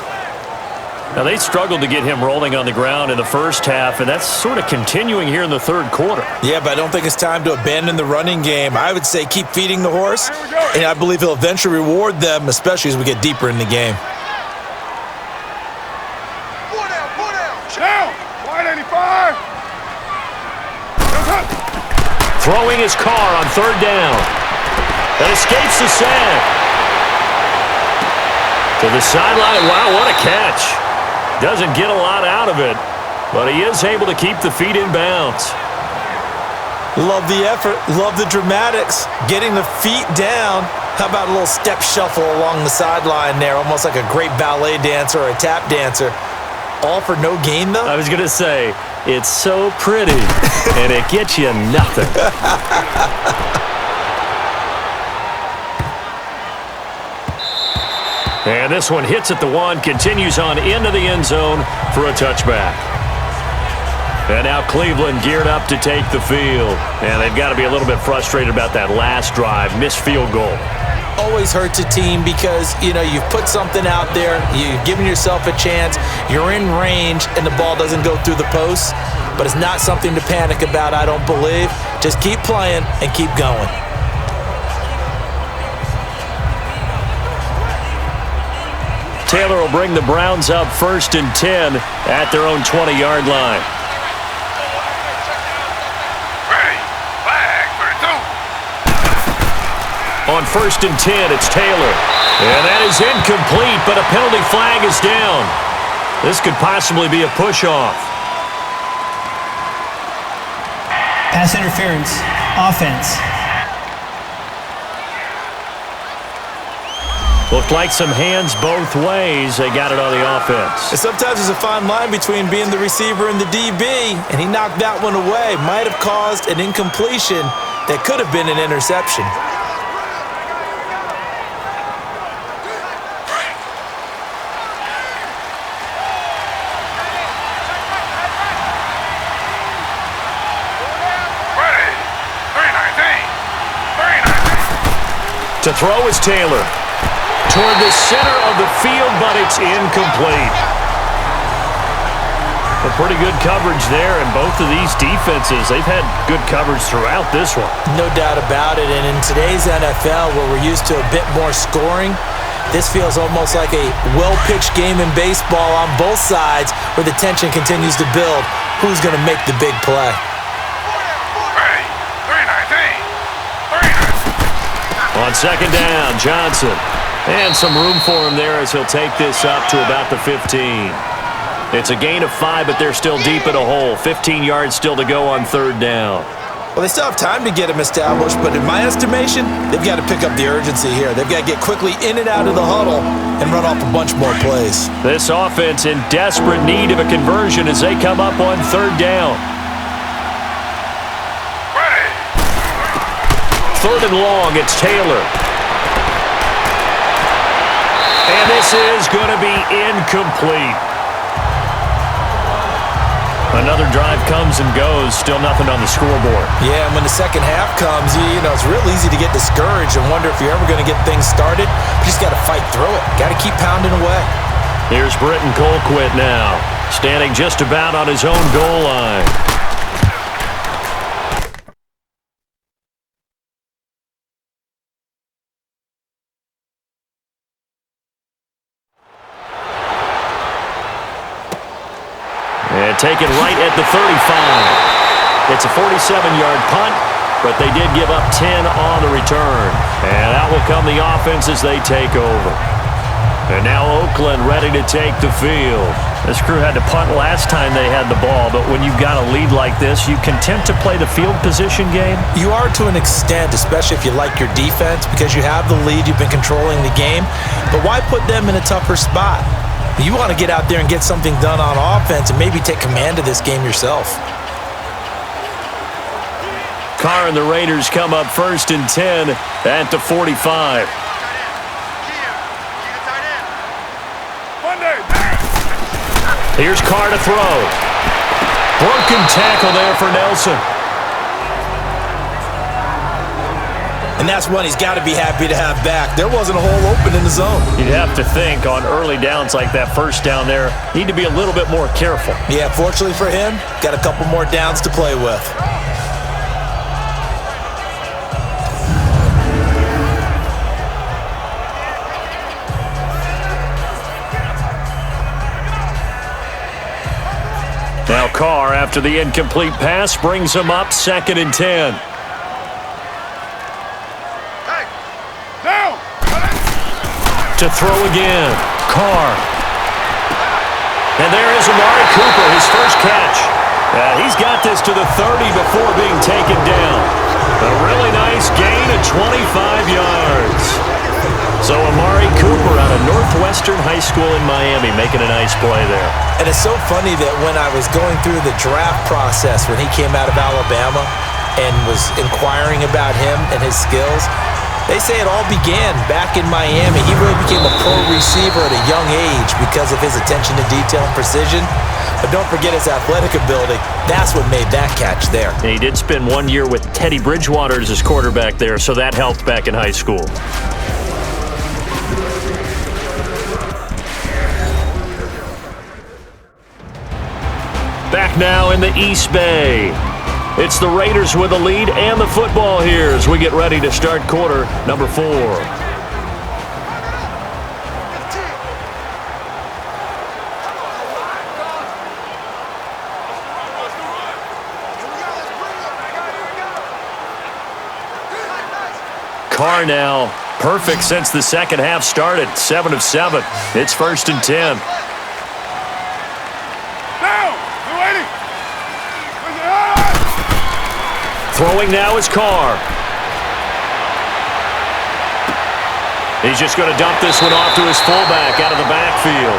Now, they struggled to get him rolling on the ground in the first half, and that's sort of continuing here in the 3rd quarter. Yeah, but I don't think it's time to abandon the running game. I would say keep feeding the horse, and I believe he'll eventually reward them, especially as we get deeper in the game. Down. Wide 85. Throwing his car on 3rd down. That escapes the sack. To the sideline. Wow, what a catch. Doesn't get a lot out of it, but he is able to keep the feet in bounds. Love the effort. Love the dramatics. Getting the feet down. How about a little step shuffle along the sideline there, almost like a great ballet dancer or a tap dancer. All for no gain, though? I was going to say, it's so pretty, and it gets you nothing. And this one hits at the 1, continues on into the end zone for a touchback. And now Cleveland geared up to take the field. And they've got to be a little bit frustrated about that last drive, missed field goal. Always hurts a team because, you've put something out there, you've given yourself a chance, you're in range, and the ball doesn't go through the posts. But it's not something to panic about, I don't believe. Just keep playing and keep going. Taylor will bring the Browns up 1st and 10 at their own 20-yard line. Ready. Flag 32. On 1st and 10, it's Taylor. And that is incomplete, but a penalty flag is down. This could possibly be a push-off. Pass interference. Offense. Looked like some hands both ways. They got it on the offense. And sometimes there's a fine line between being the receiver and the DB, and he knocked that one away. Might have caused an incompletion that could have been an interception. To throw is Taylor. Toward the center of the field, but it's incomplete. A pretty good coverage there, and both of these defenses, they've had good coverage throughout this one. No doubt about it, and in today's NFL, where we're used to a bit more scoring, this feels almost like a well-pitched game in baseball on both sides where the tension continues to build. Who's going to make the big play? On 2nd down, Johnson. And some room for him there as he'll take this up to about the 15. It's a gain of 5, but they're still deep in a hole. 15 yards still to go on 3rd down. Well, they still have time to get him established, but in my estimation, they've got to pick up the urgency here. They've got to get quickly in and out of the huddle and run off a bunch more plays. This offense in desperate need of a conversion as they come up on 3rd down. 3rd and long, it's Taylor. And this is going to be incomplete. Another drive comes and goes, still nothing on the scoreboard. Yeah, and when the second half comes, it's real easy to get discouraged and wonder if you're ever going to get things started. You just got to fight through it. Got to keep pounding away. Here's Britton Colquitt now, standing just about on his own goal line. And take it right at the 35. It's a 47-yard punt, but they did give up 10 on the return. And out will come the offense as they take over. And now Oakland ready to take the field. This crew had to punt last time they had the ball, but when you've got a lead like this, you content to play the field position game? You are to an extent, especially if you like your defense, because you have the lead, you've been controlling the game. But why put them in a tougher spot? You want to get out there and get something done on offense and maybe take command of this game yourself. Carr and the Raiders come up 1st and 10 at the 45. Here's Carr to throw. Broken tackle there for Nelson. And that's one he's got to be happy to have back. There wasn't a hole open in the zone. You'd have to think on early downs like that first down there, need to be a little bit more careful. Yeah, fortunately for him, got a couple more downs to play with. Now Carr, after the incomplete pass, brings him up 2nd and 10. Hey, down! To throw again, Carr. And there is Amari Cooper, his first catch. He's got this to the 30 before being taken down. A really nice gain of 25 yards. So Amari Cooper out of Northwestern High School in Miami making a nice play there. And it's so funny that when I was going through the draft process when he came out of Alabama and was inquiring about him and his skills, they say it all began back in Miami. He really became a pro receiver at a young age because of his attention to detail and precision. But don't forget his athletic ability. That's what made that catch there. And he did spend 1 year with Teddy Bridgewater as his quarterback there, so that helped back in high school. Back now in the East Bay. It's the Raiders with the lead and the football here as we get ready to start quarter number 4. Carr now, perfect since the second half started. 7 of 7. It's 1st and 10. Throwing now is Carr. He's just going to dump this one off to his fullback out of the backfield.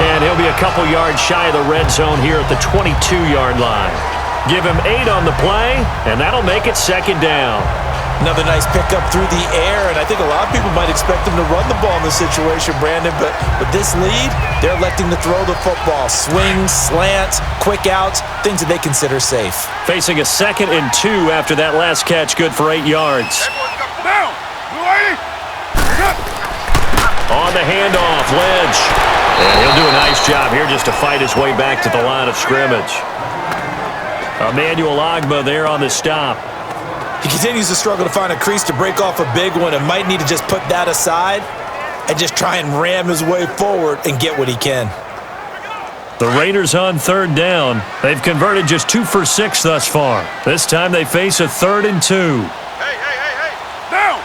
And he'll be a couple yards shy of the red zone here at the 22-yard line. Give him 8 on the play, and that'll make it 2nd down. Another nice pickup through the air, and I think a lot of people might expect him to run the ball in this situation, Brandon, but with this lead, they're electing to throw the football. Swings, slants, quick outs, things that they consider safe. Facing a 2nd and 2 after that last catch, good for 8 yards. Down! Blue lady! On the handoff, Lynch. And he'll do a nice job here just to fight his way back to the line of scrimmage. Emmanuel Ogbah there on the stop. He continues to struggle to find a crease to break off a big one and might need to just put that aside and just try and ram his way forward and get what he can. The Raiders on 3rd down. They've converted just 2 for 6 thus far. This time they face a 3rd and 2. Hey! Down!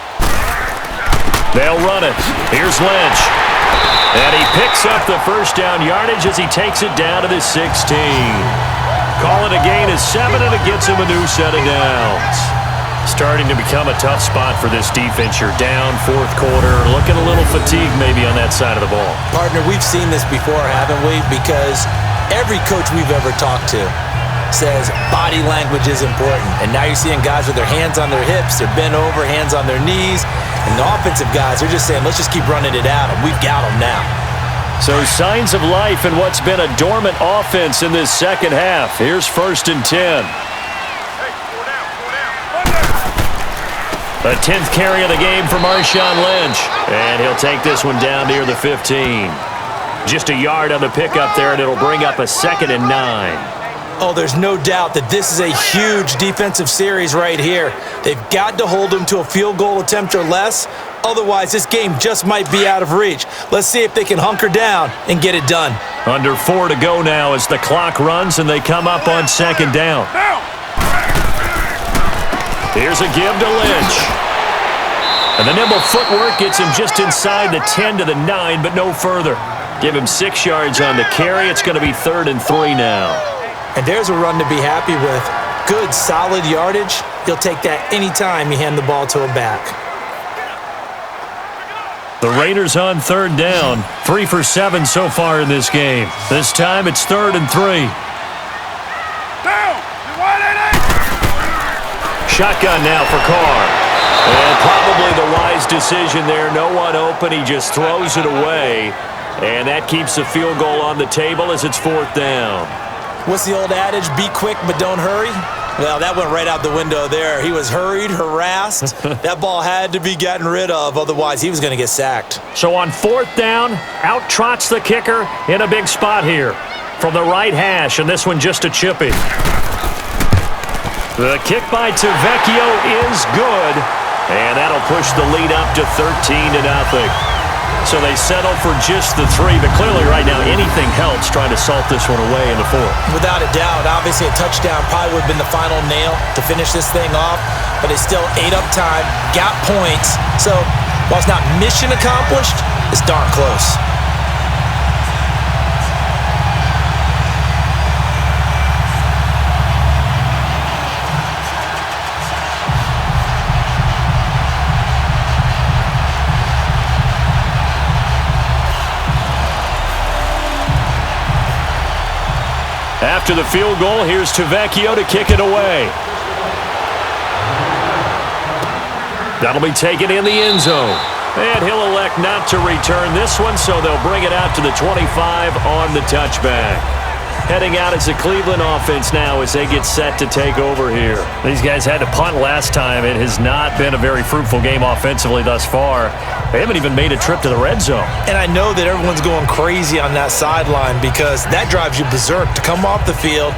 They'll run it. Here's Lynch. And he picks up the first down yardage as he takes it down to the 16. Call it a gain of 7, and it gets him a new set of downs. Starting to become a tough spot for this defense. You're down 4th quarter, looking a little fatigued maybe on that side of the ball. Partner, we've seen this before, haven't we? Because every coach we've ever talked to says body language is important. And now you're seeing guys with their hands on their hips, they're bent over, hands on their knees. And the offensive guys, they're just saying, let's just keep running it at them. We've got them now. So signs of life in what's been a dormant offense in this second half. Here's 1st and 10. The 10th carry of the game for Marshawn Lynch. And he'll take this one down near the 15. Just a yard on the pickup there, and it'll bring up a 2nd and 9. Oh, there's no doubt that this is a huge defensive series right here. They've got to hold them to a field goal attempt or less. Otherwise, this game just might be out of reach. Let's see if they can hunker down and get it done. Under 4 to go now as the clock runs and they come up on 2nd down. Here's a give to Lynch. And the nimble footwork gets him just inside the 10 to the 9, but no further. Give him 6 yards on the carry. It's going to be 3rd and 3 now. And there's a run to be happy with. Good, solid yardage. You'll take that anytime you hand the ball to a back. The Raiders on 3rd down. 3 for 7 so far in this game. This time it's 3rd and 3. Down! You want it? Shotgun now for Carr. And probably the wise decision there. No one open. He just throws it away. And that keeps the field goal on the table as it's 4th down. What's the old adage? Be quick, but don't hurry? Well, that went right out the window there. He was hurried, harassed. That ball had to be gotten rid of. Otherwise, he was going to get sacked. So on 4th down, out trots the kicker in a big spot here. From the right hash, and this one just a chippy. The kick by Tavecchio is good. And that'll push the lead up to 13-0. So they settle for just the 3, but clearly right now anything helps trying to salt this one away in the 4th. Without a doubt, obviously a touchdown probably would have been the final nail to finish this thing off, but it's still ate up time, got points. So while it's not mission accomplished, it's darn close. After the field goal, here's Tavecchio to kick it away. That'll be taken in the end zone. And he'll elect not to return this one, so they'll bring it out to the 25 on the touchback. Heading out as the Cleveland offense now as they get set to take over here. These guys had to punt last time. It has not been a very fruitful game offensively thus far. They haven't even made a trip to the red zone. And I know that everyone's going crazy on that sideline because that drives you berserk to come off the field,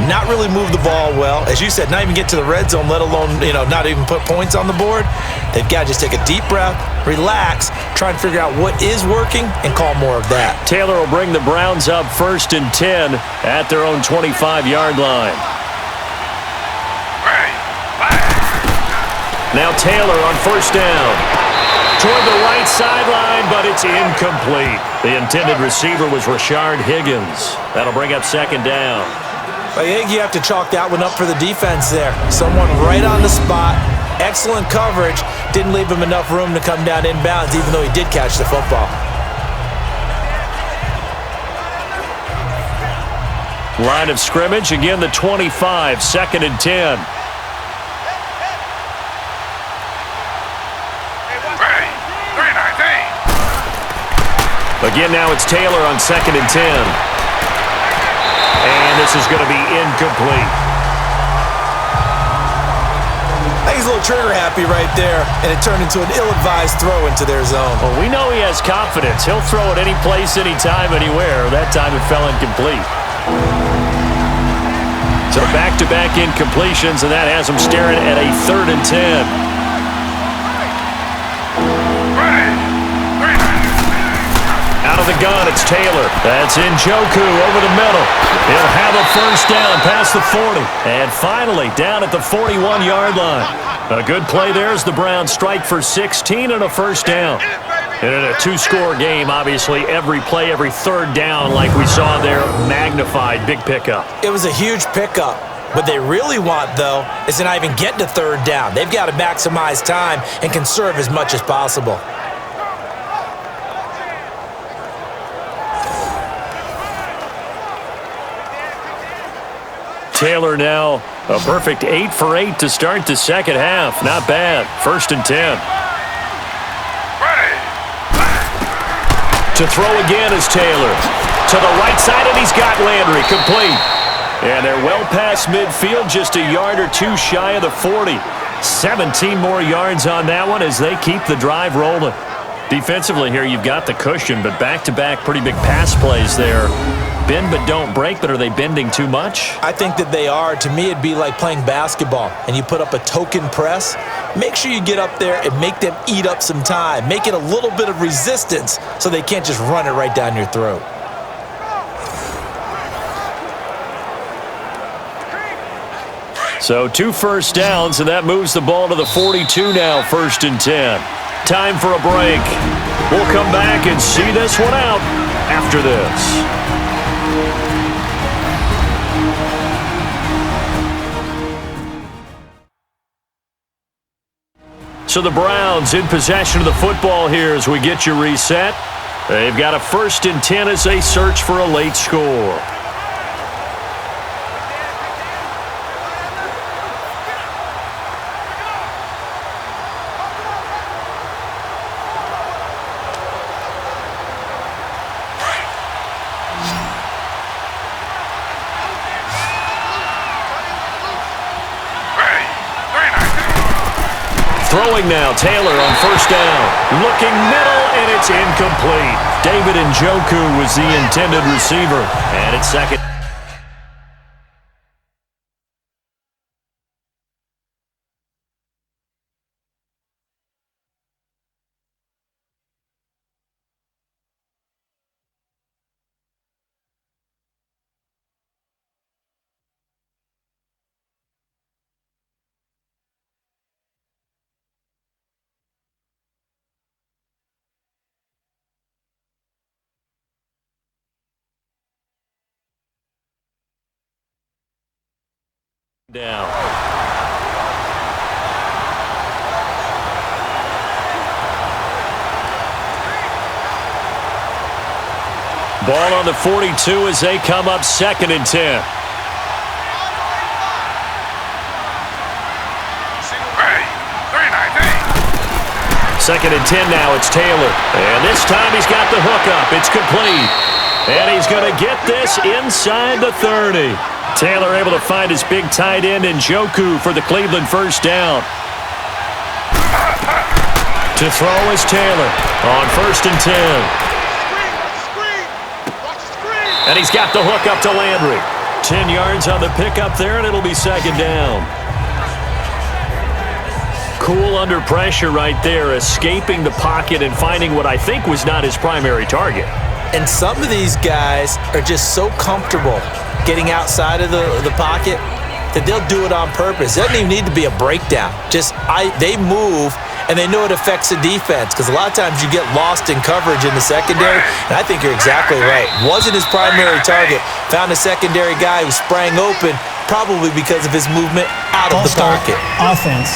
not really move the ball well. As you said, not even get to the red zone, let alone, not even put points on the board. They've got to just take a deep breath, relax, try and figure out what is working, and call more of that. Taylor will bring the Browns up 1st and 10 at their own 25-yard line. Now Taylor on 1st down. Toward the right sideline, but it's incomplete. The intended receiver was Rashard Higgins. That'll bring up 2nd down. I think you have to chalk that one up for the defense there. Someone right on the spot. Excellent coverage. Didn't leave him enough room to come down inbounds, even though he did catch the football. Line of scrimmage, again the 25, 2nd and 10. Again, now it's Taylor on 2nd and 10. And this is going to be incomplete. I think he's a little trigger happy right there, and it turned into an ill-advised throw into their zone. Well, we know he has confidence. He'll throw it any place, anytime, anywhere. That time it fell incomplete. So back-to-back incompletions, and that has him staring at a 3rd and 10. Out of the gun, it's Taylor. That's Njoku over the middle. He'll have a 1st down past the 40. And finally, down at the 41-yard line. A good play there as the Browns strike for 16 and a 1st down. And in a 2-score game, obviously, every play, every 3rd down, like we saw there, magnified. Big pickup. It was a huge pickup. What they really want, though, is to not even get to 3rd down. They've got to maximize time and conserve as much as possible. Taylor now a perfect 8 for 8 to start the 2nd half. Not bad. 1st and 10. To throw again is Taylor. To the right side, and he's got Landry complete. And they're well past midfield, just a yard or 2 shy of the 40. 17 more yards on that one as they keep the drive rolling. Defensively here, you've got the cushion, but back-to-back pretty big pass plays there. Bend but don't break, but are they bending too much? I think that they are. To me, it'd be like playing basketball, and you put up a token press. Make sure you get up there and make them eat up some time. Make it a little bit of resistance so they can't just run it right down your throat. So 2 first downs, and that moves the ball to the 42 now, 1st and 10. Time for a break. We'll come back and see this one out after this. So the Browns in possession of the football here as we get you reset. They've got a 1st and 10 as they search for a late score. Throwing now, Taylor on 1st down. Looking middle, and it's incomplete. David Njoku was the intended receiver, and it's 2nd. Down. Ball on the 42 as they come up 2nd and 10. Second and 10 now, it's Taylor. And this time he's got the hook up. It's complete. And he's going to get this inside the 30. Taylor able to find his big tight end Njoku for the Cleveland 1st down. To throw is Taylor on 1st and 10. And he's got the hook up to Landry. 10 yards on the pickup there, and it'll be 2nd down. Cool under pressure right there, escaping the pocket and finding what I think was not his primary target. And some of these guys are just so comfortable getting outside of the pocket that they'll do it on purpose. It doesn't even need to be a breakdown. They move, and they know it affects the defense because a lot of times you get lost in coverage in the secondary, and I think you're exactly right. Wasn't his primary target. Found a secondary guy who sprang open, probably because of his movement out of the pocket. Offense.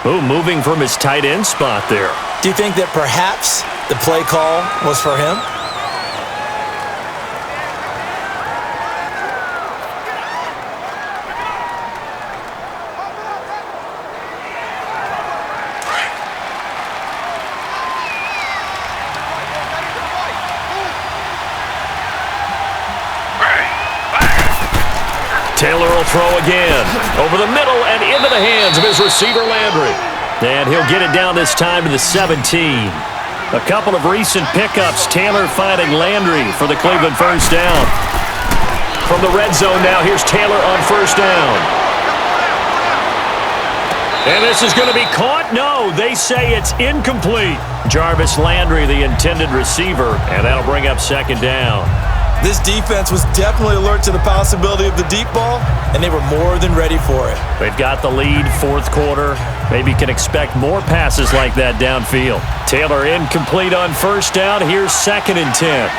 Oh, moving from his tight end spot there. Do you think that perhaps the play call was for him? Taylor will throw again. Over the middle and into the hands of his receiver, Landry. And he'll get it down this time to the 17. A couple of recent pickups. Taylor finding Landry for the Cleveland 1st down. From the red zone now, here's Taylor on 1st down. And this is going to be caught? No, they say it's incomplete. Jarvis Landry, the intended receiver, and that'll bring up 2nd down. This defense was definitely alert to the possibility of the deep ball, and they were more than ready for it. They've got the lead, 4th quarter. Maybe can expect more passes like that downfield. Taylor incomplete on 1st down. Here's 2nd and 10.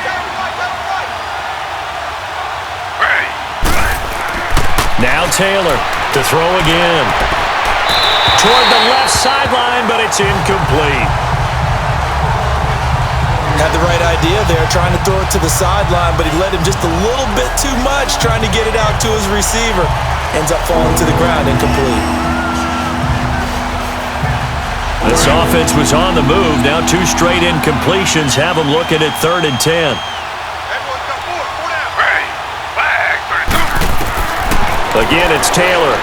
Now Taylor to throw again. Toward the left sideline, but it's incomplete. Had the right idea there, trying to throw it to the sideline, but he led him just a little bit too much, trying to get it out to his receiver. Ends up falling to the ground, incomplete. This offense was on the move. Now 2 straight incompletions have them looking at 3rd and 10. Again, it's Taylor.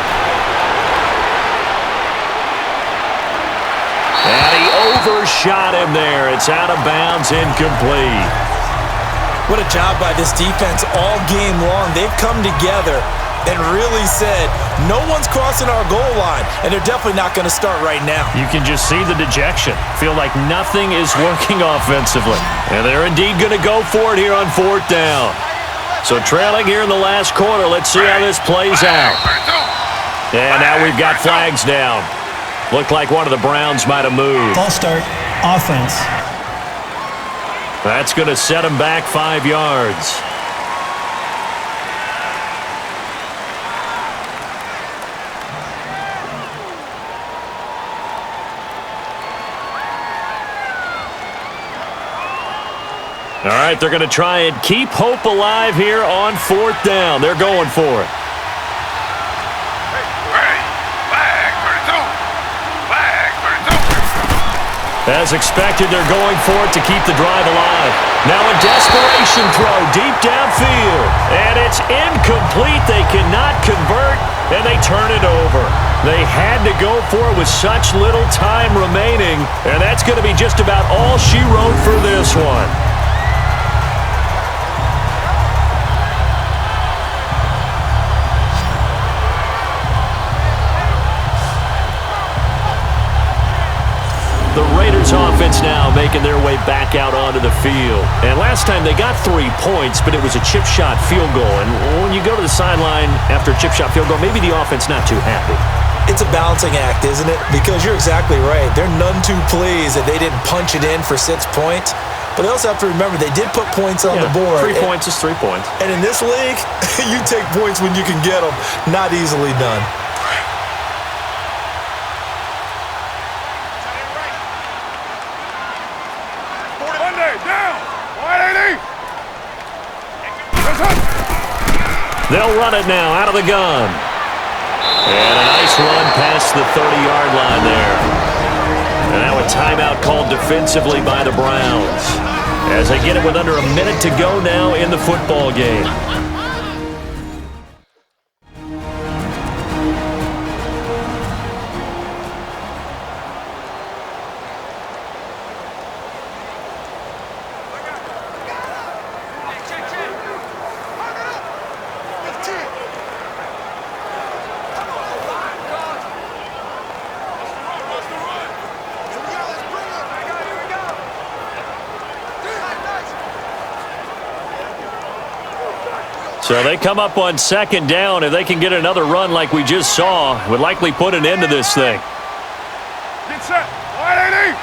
And he overshot him there. It's out of bounds, incomplete. What a job by this defense all game long. They've come together and really said, no one's crossing our goal line, and they're definitely not going to start right now. You can just see the dejection. Feel like nothing is working offensively. And they're indeed going to go for it here on 4th down. So trailing here in the last quarter, let's see how this plays out. And now we've got flags down. Looked like one of the Browns might have moved. False start, offense. That's going to set them back 5 yards. All right, they're going to try and keep hope alive here on 4th down. They're going for it. As expected, they're going for it to keep the drive alive. Now a desperation throw deep downfield. And it's incomplete. They cannot convert, and they turn it over. They had to go for it with such little time remaining, and that's going to be just about all she wrote for this one. The Raiders offense now making their way back out onto the field. And last time they got 3 points, but it was a chip shot field goal. And when you go to the sideline after a chip shot field goal, maybe the offense not too happy. It's a balancing act, isn't it? Because you're exactly right. They're none too pleased that they didn't punch it in for 6 points. But they also have to remember they did put points on the board. 3 points is 3 points. And in this league, you take points when you can get them. Not easily done. They'll run it now out of the gun. And a nice run past the 30-yard line there. And now a timeout called defensively by the Browns as they get it with under a minute to go now in the football game. So they come up on 2nd down. If they can get another run like we just saw, would likely put an end to this thing. Get set. Wide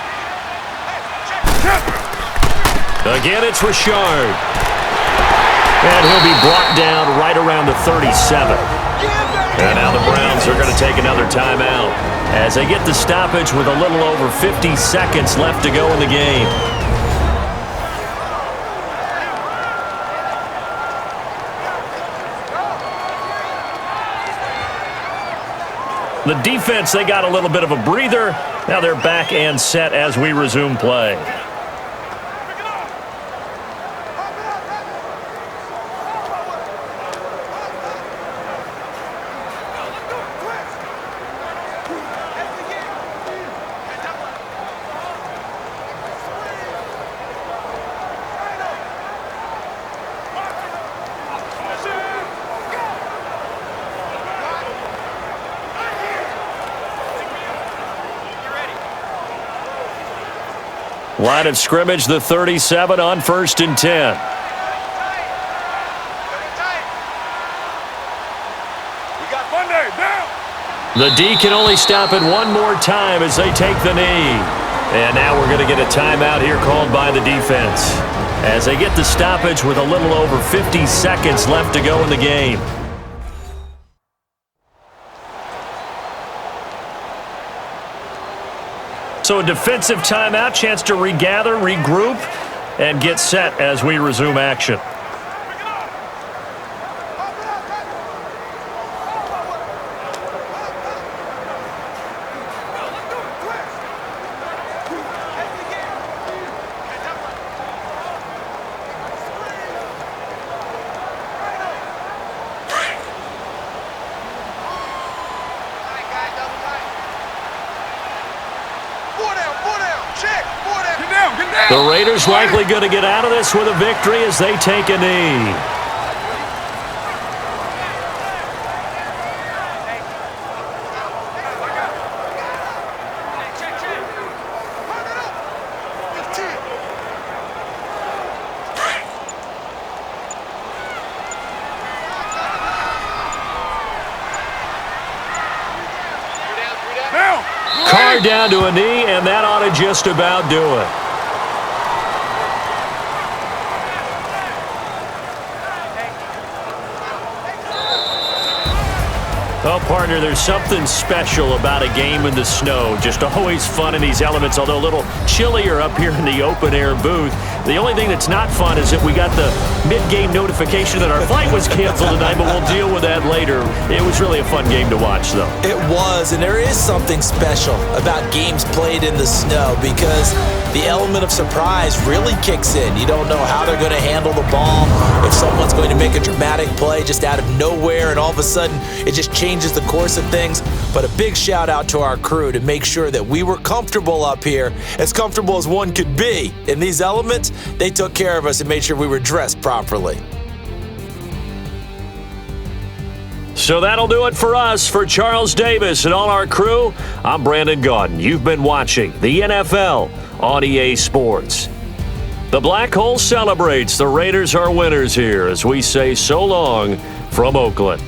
80. Again, it's Richard. And he'll be brought down right around the 37. And now the Browns are going to take another timeout as they get the stoppage with a little over 50 seconds left to go in the game. The defense, they got a little bit of a breather. Now they're back and set as we resume play. Line of scrimmage, the 37 on 1st and 10. The D can only stop it one more time as they take the knee. And now we're going to get a timeout here called by the defense as they get the stoppage with a little over 50 seconds left to go in the game. So a defensive timeout, chance to regather, regroup, and get set as we resume action. The Raiders likely going to get out of this with a victory as they take a knee. Fired down to a knee, and that ought to just about do it. Well, partner, there's something special about a game in the snow. Just always fun in these elements, although a little chillier up here in the open-air booth. The only thing that's not fun is that we got the mid-game notification that our flight was canceled tonight, but we'll deal with that later. It was really a fun game to watch, though. It was, and there is something special about games played in the snow because the element of surprise really kicks in. You don't know how they're going to handle the ball, if someone's going to make a dramatic play just out of nowhere, and all of a sudden it just changes the course of things. But a big shout out to our crew to make sure that we were comfortable up here, as comfortable as one could be. In these elements, they took care of us and made sure we were dressed properly. So that'll do it for us. For Charles Davis and all our crew, I'm Brandon Gaudin. You've been watching the NFL on EA Sports. The Black Hole celebrates. The Raiders are winners here as we say so long from Oakland.